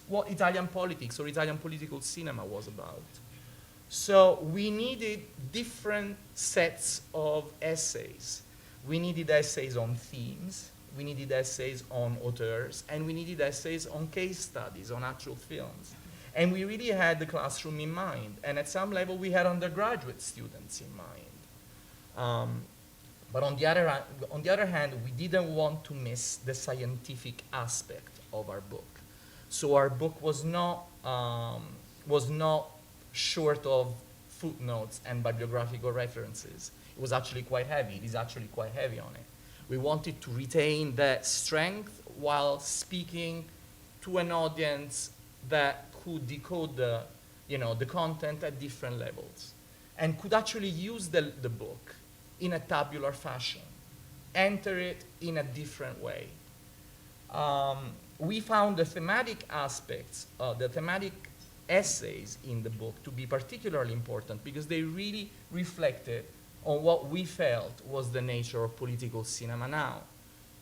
what Italian politics or Italian political cinema was about. So we needed different sets of essays. We needed essays on themes, we needed essays on auteurs, and we needed essays on case studies, on actual films. And we really had the classroom in mind. And at some level, we had undergraduate students in mind. But on the other hand, we didn't want to miss the scientific aspect of our book. So our book was not short of footnotes and bibliographical references. It was actually quite heavy. It is actually quite heavy on it. We wanted to retain that strength while speaking to an audience that could decode the, the content at different levels and could actually use the book in a tabular fashion, enter it in a different way. We found the thematic aspects, the thematic essays in the book to be particularly important because they really reflected on what we felt was the nature of political cinema now.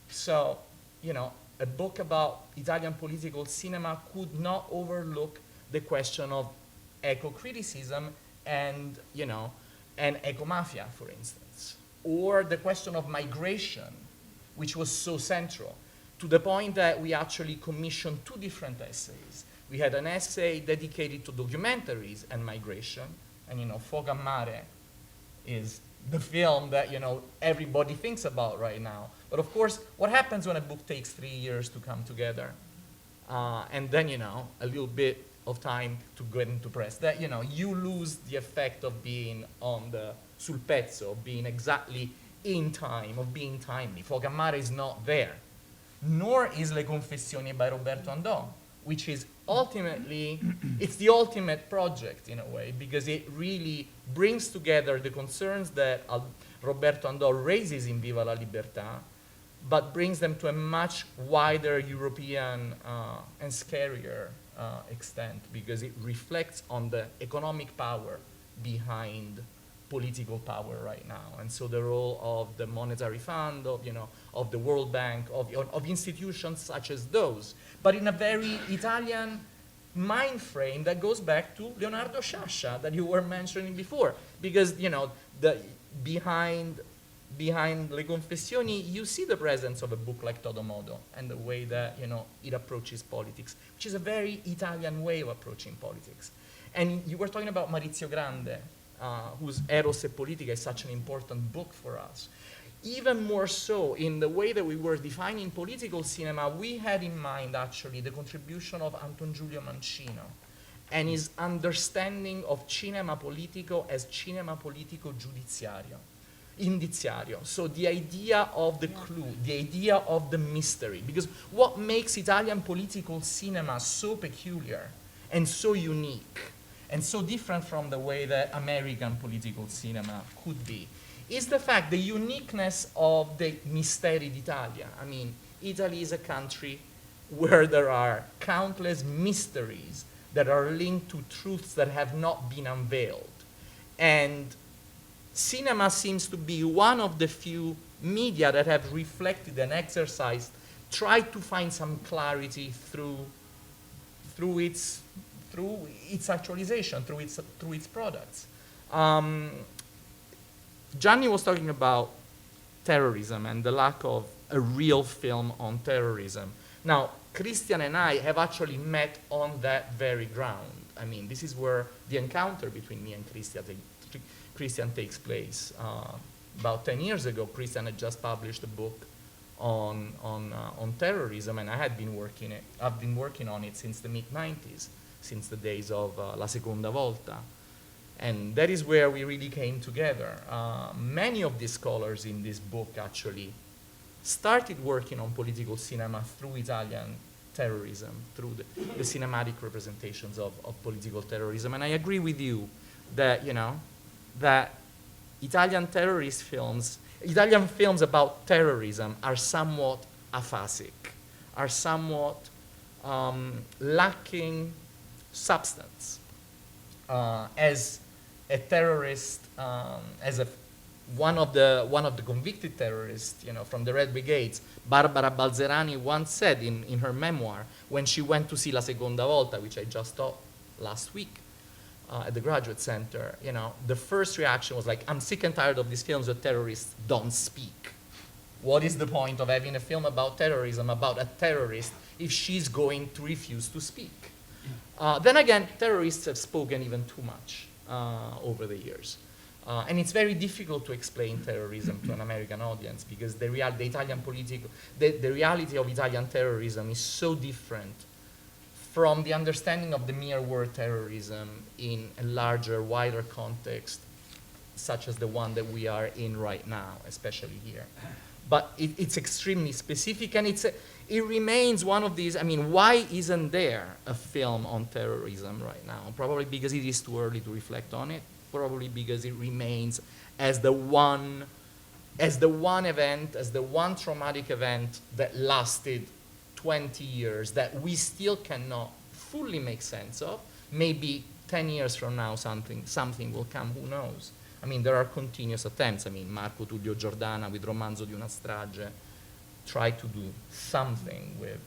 So, a book about Italian political cinema could not overlook the question of eco-criticism and, and eco-mafia, for instance, or the question of migration, which was so central, to the point that we actually commissioned 2 different essays. We had an essay dedicated to documentaries and migration, and Fuoco a Mare is the film that everybody thinks about right now. But of course, what happens when a book takes 3 years to come together, and then a little bit of time to go into press? That you lose the effect of being on the sul pezzo, of being exactly in time, of being timely. Fuoco a Mare is not there, nor is Le Confessioni by Roberto Andò, which is ultimately, it's the ultimate project in a way, because it really brings together the concerns that Roberto Andò raises in Viva la Libertà, but brings them to a much wider European and scarier extent, because it reflects on the economic power behind political power right now. And so the role of the Monetary Fund, of the World Bank, of institutions such as those, but in a very Italian mind frame that goes back to Leonardo Sciascia that you were mentioning before. Because, behind Le Confessioni, you see the presence of a book like Todo Modo and the way that, it approaches politics, which is a very Italian way of approaching politics. And you were talking about Maurizio Grande, whose Eros e Politica is such an important book for us. Even more so, in the way that we were defining political cinema, we had in mind actually the contribution of Anton Giulio Mancino and his understanding of cinema politico as cinema politico giudiziario, indiziario. So the idea of the clue, the idea of the mystery, because what makes Italian political cinema so peculiar and so unique and so different from the way that American political cinema could be is the fact, the uniqueness of the Misteri d'Italia. I mean, Italy is a country where there are countless mysteries that are linked to truths that have not been unveiled. And cinema seems to be one of the few media that have reflected and exercised, tried to find some clarity through its actualization, through its products. Gianni was talking about terrorism and the lack of a real film on terrorism. Now, Christian and I have actually met on that very ground. I mean, this is where the encounter between me and Christian takes place. About 10 years ago, Christian had just published a book on terrorism, and I've been working on it since the mid-90s, since the days of La Seconda Volta. And that is where we really came together. Many of the scholars in this book actually started working on political cinema through Italian terrorism, through the cinematic representations of political terrorism. And I agree with you that, that Italian films about terrorism are somewhat aphasic, are somewhat lacking substance. As a terrorist, one of the convicted terrorists, from the Red Brigades, Barbara Balzerani once said in her memoir, when she went to see La Seconda Volta, which I just taught last week at the Graduate Center, the first reaction was like, I'm sick and tired of these films where terrorists don't speak. What is the point of having a film about terrorism, about a terrorist, if she's going to refuse to speak? Then again, terrorists have spoken even too much over the years. And it's very difficult to explain terrorism to an American audience because the reality of Italian terrorism is so different from the understanding of the mere word terrorism in a larger, wider context, such as the one that we are in right now, especially here. but it's extremely specific, and it remains one of these. I mean, why isn't there a film on terrorism right now? Probably because it is too early to reflect on it. Probably because it remains as the one event, as the one traumatic event that lasted 20 years that we still cannot fully make sense of. Maybe 10 years from now something will come, who knows? I mean, there are continuous attempts. I mean, Marco Tullio Giordana with Romanzo di una strage tried to do something with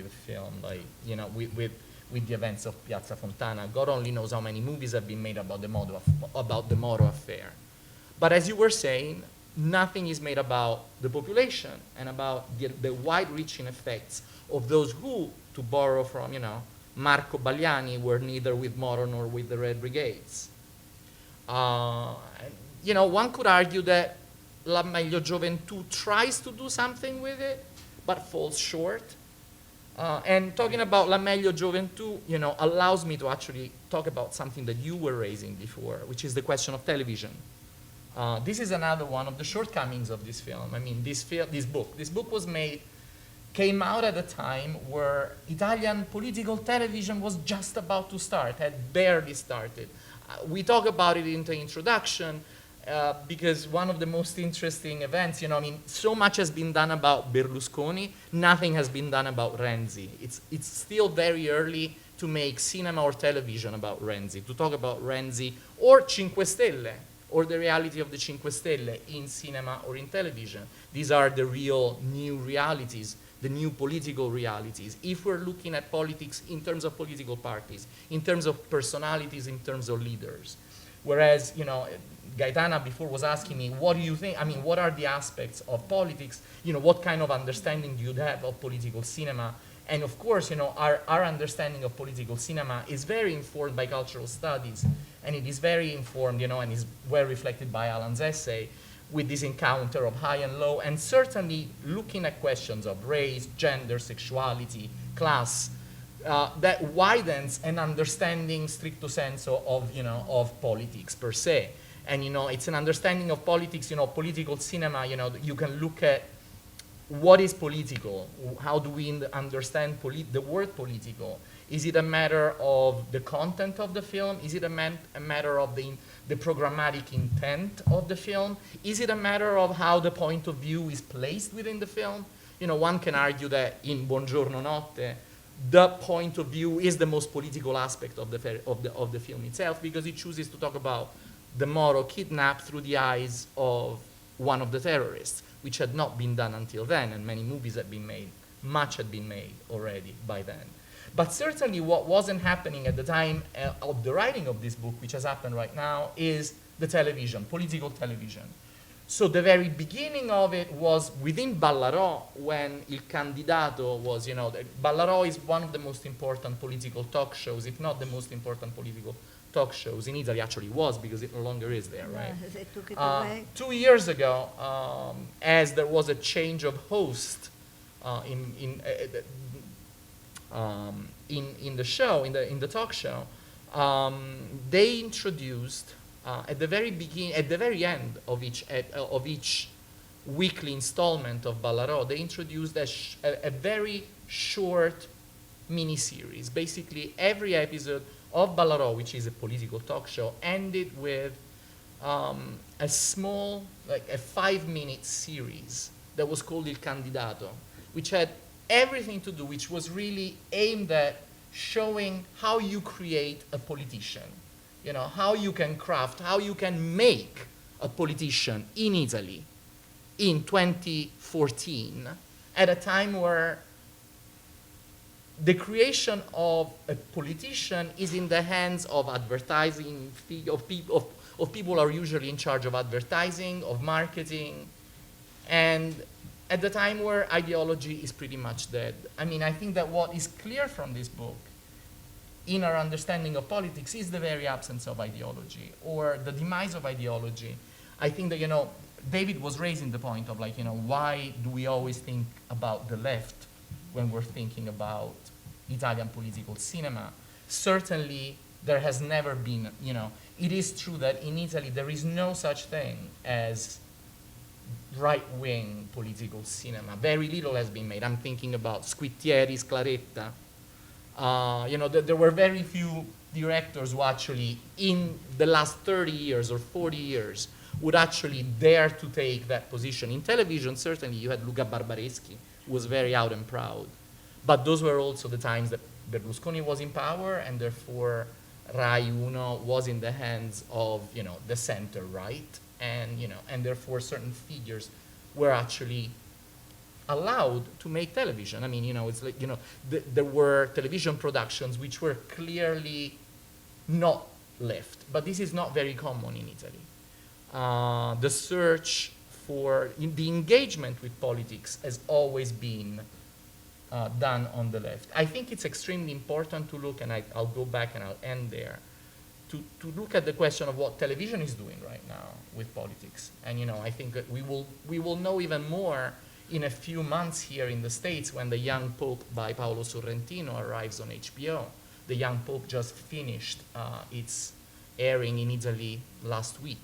a film, like, you know, with the events of Piazza Fontana. God only knows how many movies have been made about the Moro affair. But as you were saying, nothing is made about the population and about the wide-reaching effects of those who, to borrow from, you know, Marco Bagliani, were neither with Moro nor with the Red Brigades. You know, one could argue that La Meglio Gioventù tries to do something with it, but falls short. And talking about La Meglio Gioventù, you know, allows me to actually talk about something that you were raising before, which is the question of television. This is another one of the shortcomings of this film. I mean, this book was made, came out at a time where Italian political television was just about to start, had barely started. We talk about it in the introduction because one of the most interesting events, you know, I mean, so much has been done about Berlusconi, nothing has been done about Renzi. It's still very early to make cinema or television about Renzi, to talk about Renzi or Cinque Stelle, or the reality of the Cinque Stelle in cinema or in television. These are the real new realities, the new political realities. If we're looking at politics in terms of political parties, in terms of personalities, in terms of leaders. Whereas, you know, Gaetana before was asking me, what do you think? I mean, what are the aspects of politics? You know, what kind of understanding do you have of political cinema? And of course, you know, our understanding of political cinema is very informed by cultural studies, and it is very informed, you know, and is well reflected by Alan's essay, with this encounter of high and low, and certainly looking at questions of race, gender, sexuality, class, that widens an understanding stricto sensu of, you know, of politics per se. And, you know, it's an understanding of politics, you know, political cinema, you know, you can look at what is political, how do we understand the word political? Is it a matter of the content of the film? Is it a matter of the programmatic intent of the film? Is it a matter of how the point of view is placed within the film? You know, one can argue that in Buongiorno Notte, the point of view is the most political aspect of the film itself, because it chooses to talk about the Moro kidnapped through the eyes of one of the terrorists, which had not been done until then, and many movies had been made. Much had been made already by then. But certainly what wasn't happening at the time of the writing of this book, which has happened right now, is the television, political television. So the very beginning of it was within Ballarò, when Il Candidato was, you know, Ballarò is one of the most important political talk shows, if not the most important political talk shows in Italy. Actually was, because it no longer is there, right? They took it away. 2 years ago, as there was a change of host in the show, in the talk show, they introduced at the very end of each weekly installment of Ballarò, they introduced a very short mini-series. Basically, every episode of Ballarò, which is a political talk show, ended with a small, like a 5-minute series that was called Il Candidato, which had everything to do, which was really aimed at showing how you create a politician, you know, how you can craft, how you can make a politician in Italy in 2014, at a time where the creation of a politician is in the hands of advertising, of people who are usually in charge of advertising, of marketing, and at the time where ideology is pretty much dead. I mean, I think that what is clear from this book in our understanding of politics is the very absence of ideology, or the demise of ideology. I think that, you know, David was raising the point of, like, you know, why do we always think about the left when we're thinking about Italian political cinema? Certainly, there has never been, you know, it is true that in Italy there is no such thing as right-wing political cinema. Very little has been made. I'm thinking about Squittieri's Claretta. There were very few directors who actually, in the last 30 years or 40 years, would actually dare to take that position. In television, certainly, you had Luca Barbareschi, who was very out and proud. But those were also the times that Berlusconi was in power, and therefore Rai Uno was in the hands of, the center right, and therefore certain figures were actually allowed to make television. I mean, it's like, there were television productions which were clearly not left, but this is not very common in Italy. The search for the engagement with politics has always been done on the left. I think it's extremely important to look, and I'll go back and I'll end there, to look at the question of what television is doing right now with politics. And I think that we will know even more in a few months here in the States when The Young Pope by Paolo Sorrentino arrives on HBO. The Young Pope just finished its airing in Italy last week.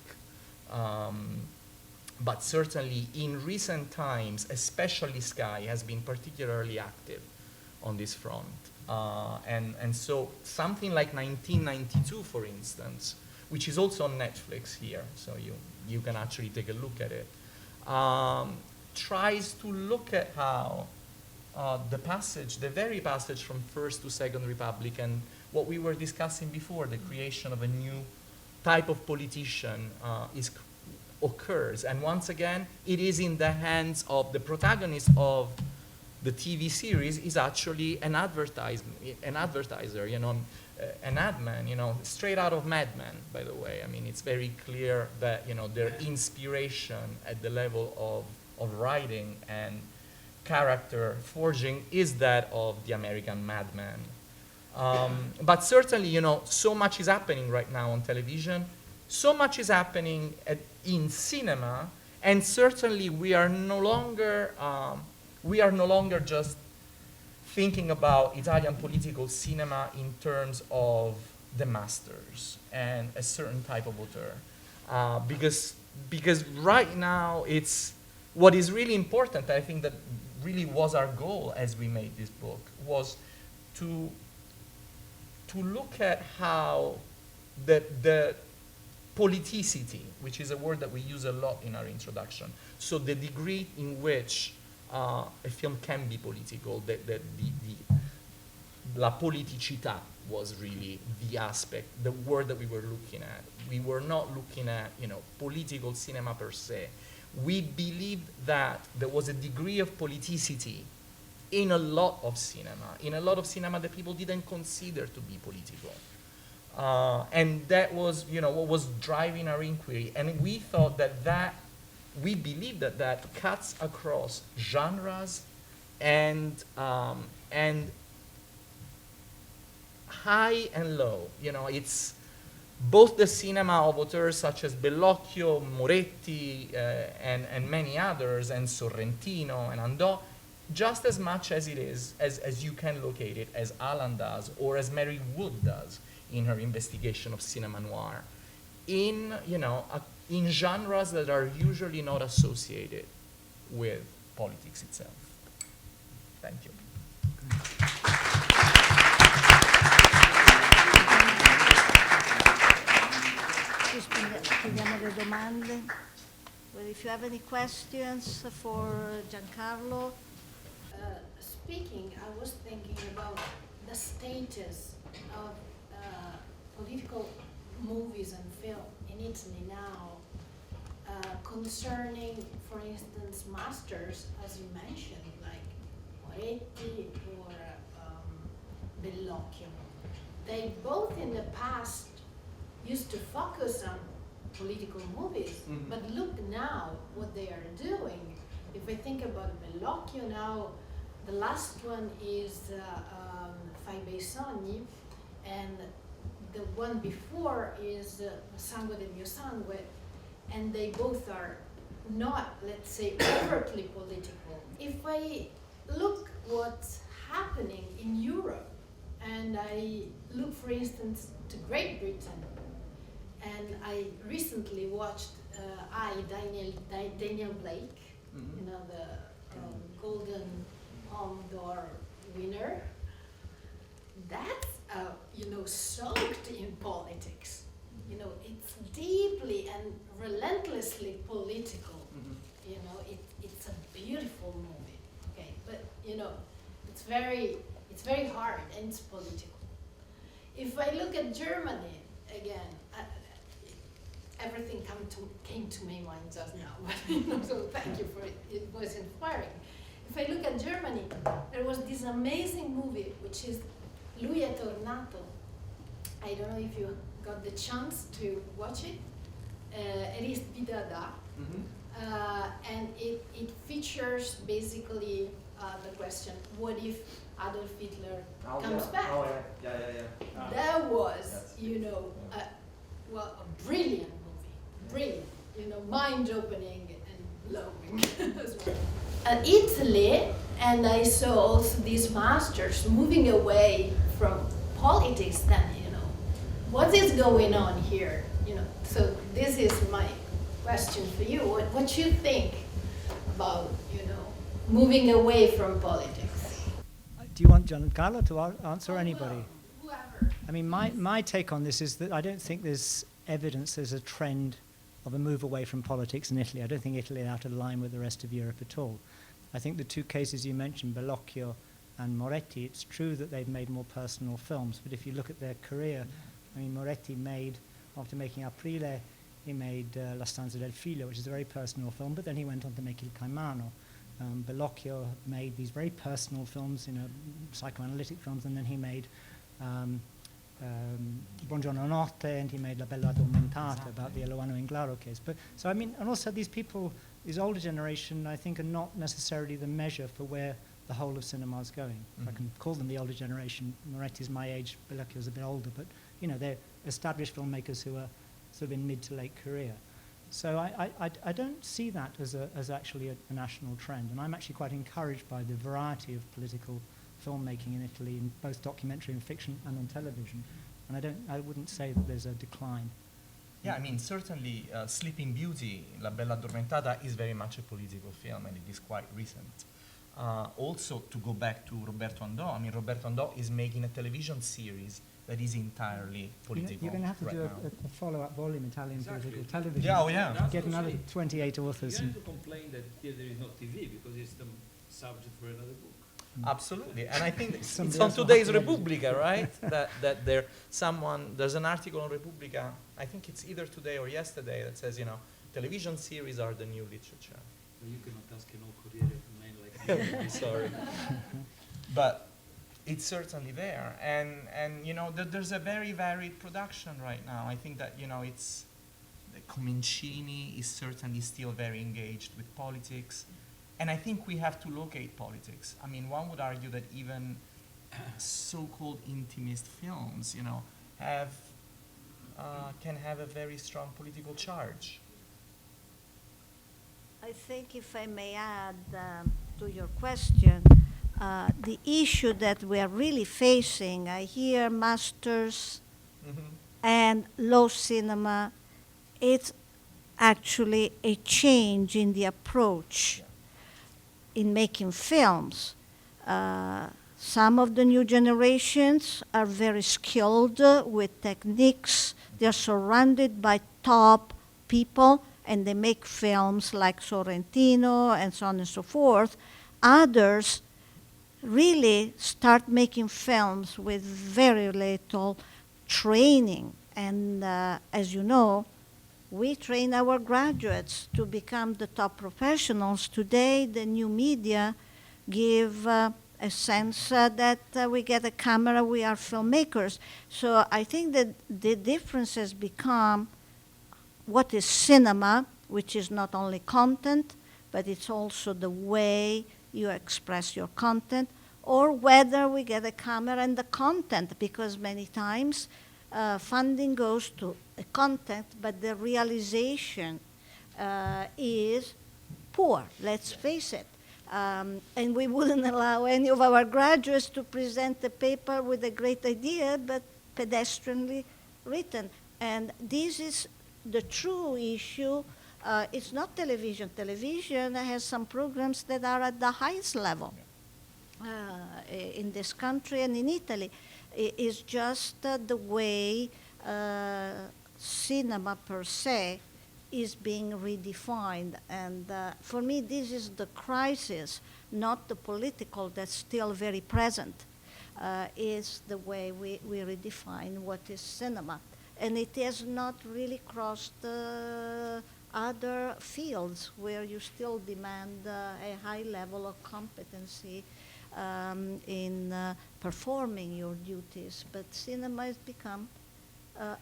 But certainly in recent times, especially Sky has been particularly active on this front. And so something like 1992, for instance, which is also on Netflix here, so you can actually take a look at it, tries to look at how the very passage from First to Second Republic and what we were discussing before, the creation of a new type of politician occurs. And once again, it is in the hands of the protagonist of the TV series is actually an advertiser, an ad man, straight out of Mad Men, by the way. I mean, it's very clear that, their inspiration at the level of writing and character forging is that of the American Mad Men. But certainly, so much is happening right now on television. So much is happening in cinema, and certainly we are no longer just thinking about Italian political cinema in terms of the masters and a certain type of auteur, because right now it's what is really important. I think that really was our goal as we made this book, was to look at how the politicity, which is a word that we use a lot in our introduction, so the degree in which a film can be political, la politicità was really the aspect, the word that we were looking at. We were not looking at, political cinema per se. We believed that there was a degree of politicity in a lot of cinema that people didn't consider to be political. And that was, what was driving our inquiry. And we thought we believed that cuts across genres and high and low. It's both the cinema of auteurs such as Bellocchio, Moretti, and many others, and Sorrentino and Andò, just as much as it is, as you can locate it, as Alan does, or as Mary Wood does in her investigation of cinema noir, in genres that are usually not associated with politics itself. Thank you. Chiediamo le domande. Well, if you have any questions for Giancarlo. Speaking, I was thinking about the status of political movies and film in Italy now, concerning, for instance, masters, as you mentioned, like Moretti or Bellocchio. They both in the past used to focus on political movies, but look now what they are doing. If I think about Bellocchio now, the last one is Fai bei sogni, and the one before is Sangue del mio sangue, and they both are not, let's say, overtly political. If I look what's happening in Europe, and I look, for instance, to Great Britain, and I recently watched Daniel Blake, you know, the Golden Palme d'Or winner. That's you know, soaked in politics. You know, it's deeply and relentlessly political. You know, it's a beautiful movie. Okay, but you know, it's very hard and it's political. If I look at Germany again, everything came to my mind just now. But, you know, so thank you for it. It was inspiring. If I look at Germany, there was this amazing movie which is Lui è tornato. I don't know if you got the chance to watch it. It is Vida da. And it features basically the question, what if Adolf Hitler comes back? Oh, yeah. That was, you know, a brilliant movie. Brilliant. You know, mind-opening and blowing as well. Italy, and I saw also these masters moving away from politics then, you know. What is going on here? You know, so this is my question for you. What you think about, you know, moving away from politics? Do you want Giancarlo to answer, or anybody? Well, whoever. I mean, my take on this is that I don't think there's evidence there's a trend of a move away from politics in Italy. I don't think Italy is out of line with the rest of Europe at all. I think the two cases you mentioned, Bellocchio and Moretti, it's true that they've made more personal films, but if you look at their career, I mean, Moretti made, after making Aprile, he made La stanza del figlio, which is a very personal film, but then he went on to make Il Caimano. Bellocchio made these very personal films, you know, psychoanalytic films, and then he made Buongiorno Notte, and he made La Bella Addormentata, about the Eluano Inglaro case. But so I mean, and also these people, this older generation, I think, are not necessarily the measure for where the whole of cinema is going. If I can call them the older generation. Moretti's my age, Bellocchio's a bit older, but you know, they're established filmmakers who are sort of in mid to late career. So I don't see that as actually a national trend, and I'm actually quite encouraged by the variety of political filmmaking in Italy, in both documentary and fiction and on television. And I wouldn't say that there's a decline. Yeah, I mean, certainly Sleeping Beauty, La Bella Addormentata, is very much a political film, and it is quite recent. Also, to go back to Roberto Andò, I mean, Roberto Andò is making a television series that is entirely political. You're going to have to right do now. a follow-up volume, Italian Exactly. political television. Yeah, oh yeah. That's Get what another I'm 28 authors. You have to complain that here there is no TV because it's the subject for another book. Absolutely, and I think it's Somebody on else will today's have to edit it. Repubblica, right? that there's an article on Repubblica, I think it's either today or yesterday, that says, you know, television series are the new literature. So you cannot ask an old Corriere man like me. Sorry, but it's certainly there, and you know, there's a very varied production right now. I think that, you know, it's Comencini is certainly still very engaged with politics. And I think we have to locate politics. I mean, one would argue that even so-called intimist films, you know, can have a very strong political charge. I think if I may add to your question, the issue that we are really facing, I hear masters and low cinema, it's actually a change in the approach in making films. Some of the new generations are very skilled with techniques. They're surrounded by top people, and they make films like Sorrentino and so on and so forth. Others really start making films with very little training. And as you know, we train our graduates to become the top professionals. Today, the new media give a sense that we get a camera, we are filmmakers. So I think that the difference has become what is cinema, which is not only content, but it's also the way you express your content, or whether we get a camera and the content, because many times funding goes to the content, but the realization is poor, let's face it. And we wouldn't allow any of our graduates to present a paper with a great idea, but pedestrianly written. And this is the true issue It's not television. Television has some programs that are at the highest level in this country and in Italy. It's just the way cinema per se is being redefined. And for me, this is the crisis, not the political, that's still very present, is the way we redefine what is cinema. And it has not really crossed other fields where you still demand a high level of competency in performing your duties. But cinema has become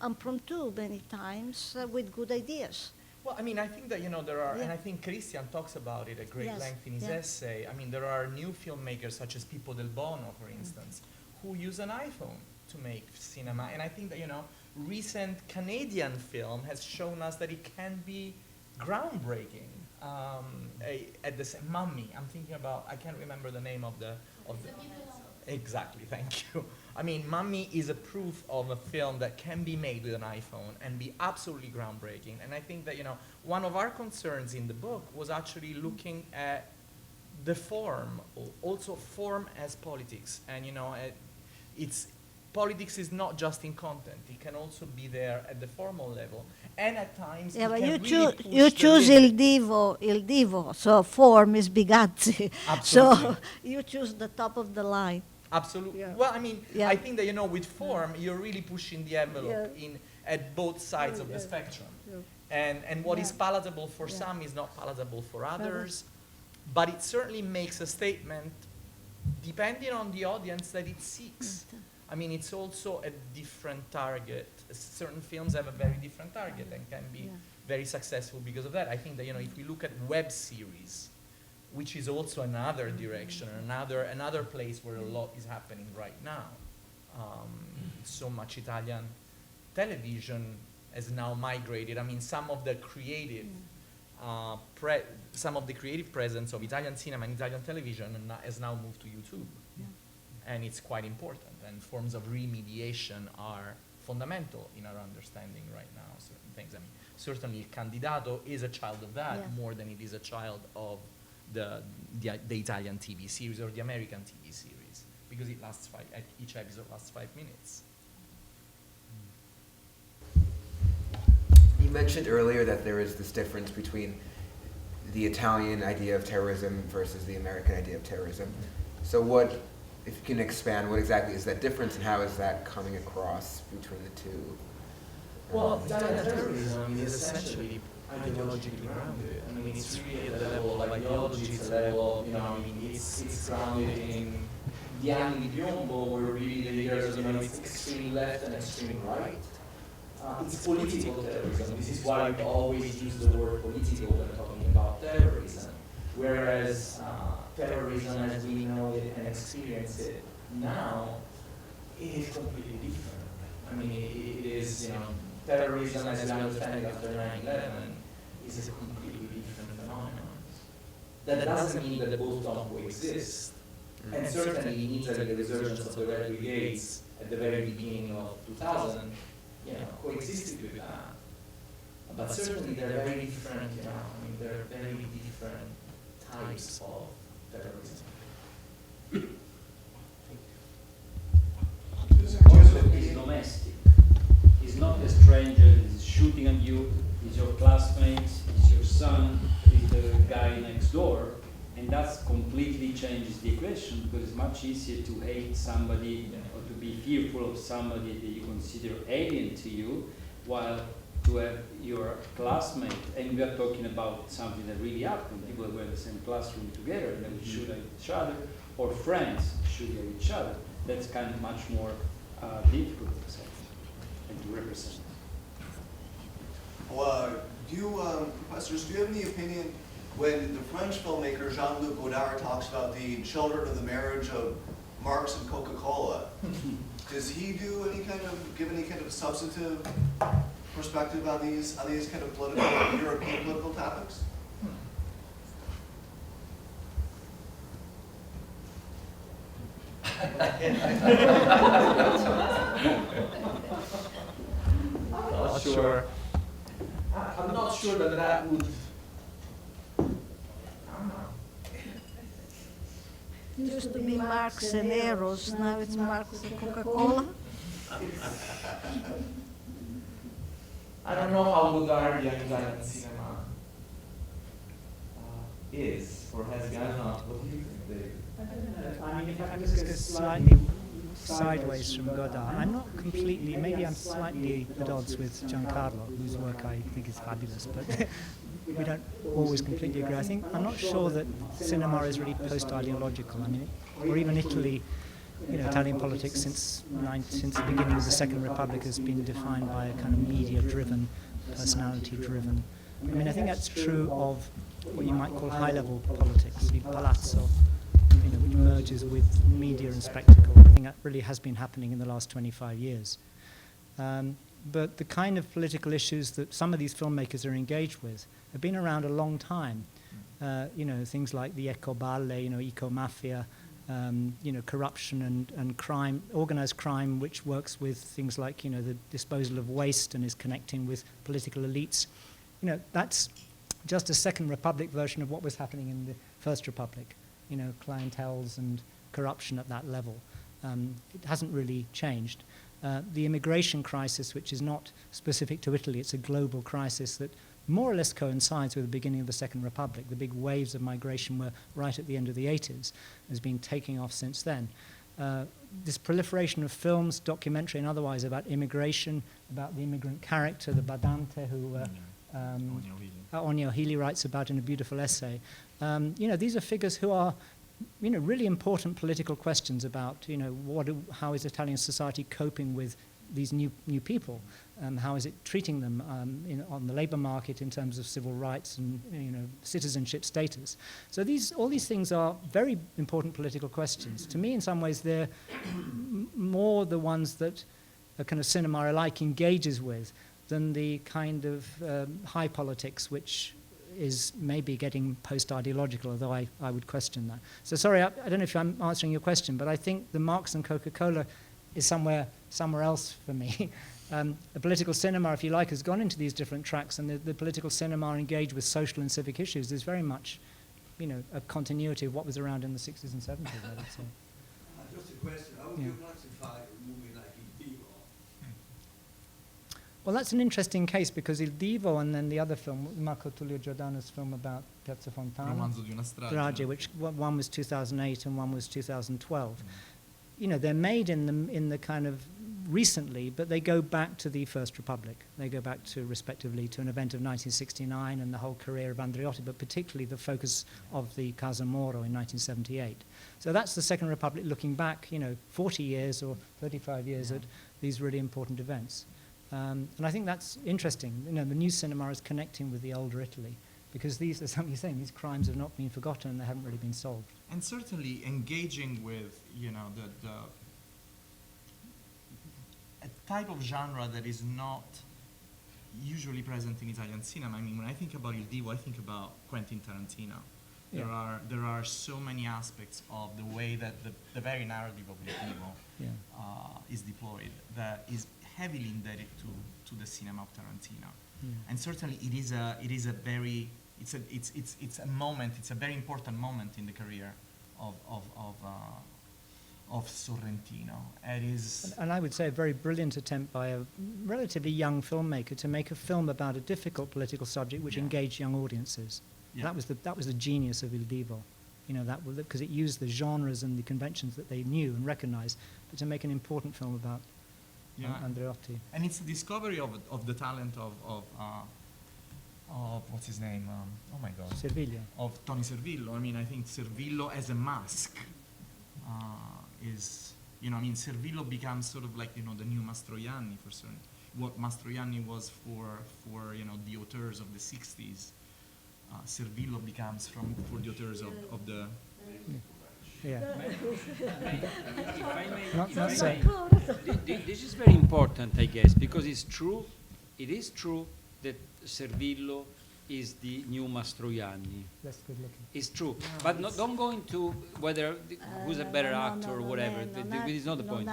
impromptu many times with good ideas. Well, I mean, I think that, there are, Yeah. and I think Christian talks about it at great Yes, length in his yeah. essay. I mean, there are new filmmakers such as Pippo Del Bono, for instance, who use an iPhone to make cinema. And I think that, recent Canadian film has shown us that it can be groundbreaking. At the same, Mummy, I'm thinking about, I can't remember the name of the. Exactly, thank you. I mean, Mummy is a proof of a film that can be made with an iPhone and be absolutely groundbreaking. And I think that, one of our concerns in the book was actually looking at the form, also form as politics. And, politics is not just in content. It can also be there at the formal level. And at times, Yeah, it but can you, really push you the choose limit. il divo, so form is Bigazzi. Absolutely. So you choose the top of the line. Absolutely. Yeah. Well, I mean, Yeah. I think that, with form, you're really pushing the envelope Yeah. at both sides of the Yeah. spectrum. Yeah. And what is Yeah. palatable for Yeah. some is not palatable for others. But it certainly makes a statement depending on the audience that it seeks. I mean, it's also a different target. Certain films have a very different target and can be Yeah. very successful because of that. I think that, if we look at web series, which is also another direction, another place where a lot is happening right now. So much Italian television has now migrated. I mean, some of the creative presence of Italian cinema and Italian television has now moved to YouTube. Yeah. And it's quite important. And forms of remediation are fundamental in our understanding right now, certain things. I mean, certainly Il Candidato is a child of that Yeah. more than it is a child of the Italian TV series or the American TV series, because it lasts each episode lasts 5 minutes. You mentioned earlier that there is this difference between the Italian idea of terrorism versus the American idea of terrorism. So what, if you can expand, what exactly is that difference and how is that coming across between the two? Well, Italian terrorism is essentially ideologically grounded. I mean, it's really at the level of ideology, it's a level of, it's grounded in the anni di piombo, where really the leaders, it's extreme left and extreme right. It's political terrorism. This is why we always use the word political when talking about terrorism. Whereas terrorism, as we know it and experience it now, is completely different. I mean, it is, terrorism as we understand it after 9/11 is a completely different phenomenon. That doesn't mean that both don't coexist. And certainly in Italy, the resurgence of the Red Brigades at the very beginning of 2000, coexisted with that. But certainly they're very different, I mean, they're very different types of terrorism. Also, it's domestic. It's not a stranger that is shooting at you. It's your classmates. It's your son. It's the guy next door. And that completely changes the equation, because it's much easier to hate somebody or to be fearful of somebody that you consider alien to you, while to have your classmate, and we are talking about something that really happened, people that were in the same classroom together and they would shoot at each other, or friends shooting at each other. That's kind of much more difficult to accept and to represent. Well, professors, do you have any opinion when the French filmmaker Jean-Luc Godard talks about the children of the marriage of Marx and Coca-Cola? Does he give any kind of substantive perspective on these kind of European political topics? Not sure. I'm not sure that that would. It used to be Marx and Eros, now it's Marx and Coca-Cola. I don't know how Lombardi and Italian cinema is, or has been. I don't know. What do you think, David? I mean, if I can just go slightly sideways from Godard, I'm not completely, maybe I'm slightly at odds with Giancarlo, whose work I think is fabulous, but we don't always completely agree. I'm not sure that cinema is really post-ideological. I mean, or even Italy, Italian politics since the beginning of the Second Republic has been defined by a kind of media-driven, personality-driven. I mean, I think that's true of what you might call high-level politics, the palazzo, which merges with media and spectacle. I think that really has been happening in the last 25 years. But the kind of political issues that some of these filmmakers are engaged with have been around a long time. Things like the ecoballe, eco-mafia, corruption and crime, organized crime, which works with things like, the disposal of waste and is connecting with political elites. That's just a Second Republic version of what was happening in the First Republic. Clienteles and corruption at that level. It hasn't really changed. The immigration crisis, which is not specific to Italy, it's a global crisis that more or less coincides with the beginning of the Second Republic. The big waves of migration were right at the end of the 80s, has been taking off since then. This proliferation of films, documentary and otherwise, about immigration, about the immigrant character, the badante, who Onyo Healy writes about in a beautiful essay. These are figures who are, really important political questions about, how is Italian society coping with these new people? How is it treating them on the labor market in terms of civil rights and, citizenship status? So all these things are very important political questions. To me, in some ways, they're more the ones that a kind of cinema alike engages with than the kind of high politics, which is maybe getting post-ideological, although I would question that. So sorry, I don't know if I'm answering your question, but I think the Marx and Coca-Cola is somewhere else for me. The political cinema, if you like, has gone into these different tracks, and the political cinema engaged with social and civic issues. There's very much, a continuity of what was around in the 60s and 70s, I would say. Just a question. How would you classify a movie like Il Divo? Well, that's an interesting case, because Il Divo and then the other film, Marco Tullio Giordano's film about Piazza Fontana, Romanzo di una strage, which one was 2008 and one was 2012. They're made in the kind of recently, but they go back to the First Republic. They go back to, respectively, to an event of 1969 and the whole career of Andreotti, but particularly the focus of the Casa Moro in 1978. So that's the Second Republic looking back, 40 years or 35 years at these really important events. And I think that's interesting. The new cinema is connecting with the older Italy, because these, as somebody's saying, these crimes have not been forgotten and they haven't really been solved. And certainly engaging with, a type of genre that is not usually present in Italian cinema. I mean, when I think about Il Divo, I think about Quentin Tarantino. Yeah. There are so many aspects of the way that the very narrative of Il Divo is deployed that is heavily indebted to the cinema of Tarantino. And certainly it's a moment, it's a very important moment in the career of Sorrentino. It is, and I would say a very brilliant attempt by a relatively young filmmaker to make a film about a difficult political subject which engaged young audiences. Yeah. That was the genius of Il Divo, because it used the genres and the conventions that they knew and recognized, but to make an important film about Andreotti. And it's a discovery of the talent of what's his name? Oh my God. Servillo. Of Tony Servillo. I mean, I think Servillo as a mask is, Servillo becomes sort of like, the new Mastroianni for certain. What Mastroianni was for the auteurs of the 60s, Servillo becomes for the auteurs of the... Yeah. If I may, Not so. This is very important, I guess, because it is true that Servillo is the new Mastroianni. That's good looking. It's true, but don't go into whether who's a better actor or whatever. That is not the point.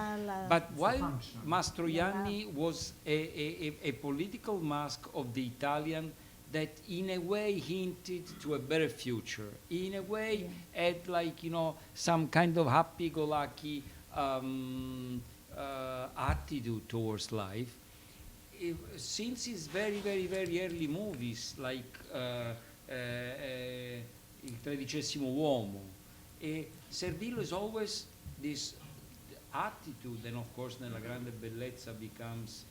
But while Mastroianni was a political mask of the Italian that in a way hinted to a better future, in a way had like, you know, some kind of happy-go-lucky attitude towards life. Since his very, very, very early movies, like Il tredicesimo uomo, Servillo is always this attitude, and of course nella grande bellezza becomes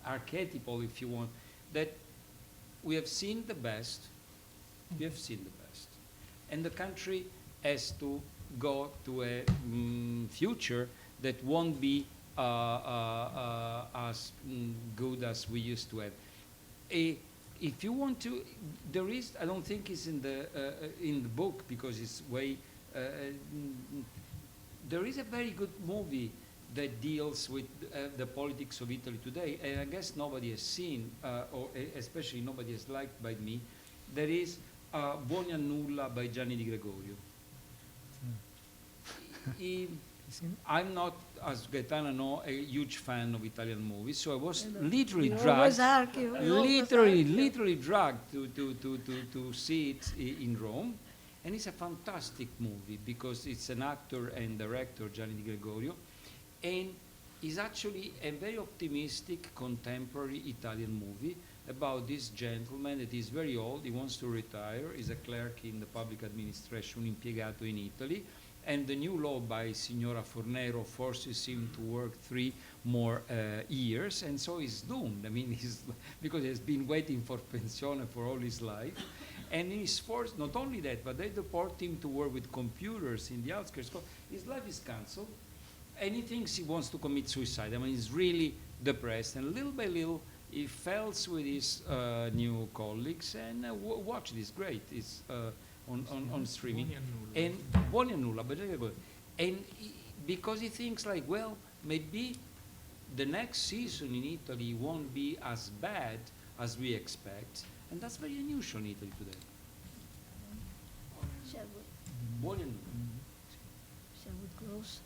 archetypal, if you want, that we have seen the best, and the country has to go to a future that won't be as good as we used to have. If you want to, there is, I don't think it's in the book because it's way, there is a very good movie that deals with the politics of Italy today, and I guess nobody has seen, or especially nobody has liked by me. There is Buoni a Nulla by Gianni di Gregorio. I'm not, as Gaetana know, a huge fan of Italian movies, so I was literally dragged, literally dragged to see it in Rome. And it's a fantastic movie because it's an actor and director, Gianni Di Gregorio, and it's actually a very optimistic contemporary Italian movie about this gentleman that is very old, he wants to retire, is a clerk in the public administration, un impiegato in Italy, and the new law by Signora Fornero forces him to work 3 more years, and so he's doomed. I mean, because he's been waiting for pensione for all his life. And he's forced, not only that, but they deport him to work with computers in the outskirts. His life is cancelled, and he thinks he wants to commit suicide. I mean, he's really depressed, and little by little, he falls with his new colleagues, and watch this, great. It's on streaming. And Buoni a Nulla, and because he thinks like, well, maybe the next season in Italy won't be as bad as we expect. And that's very unusual in Italy today. Shall Buoni a Nulla. we close?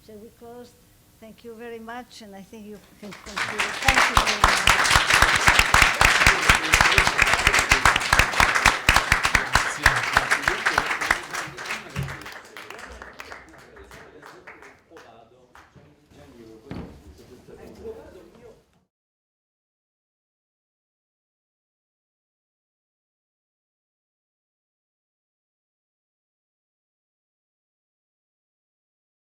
Shall we close? Thank you very much, and I think you can conclude. Thank you very much.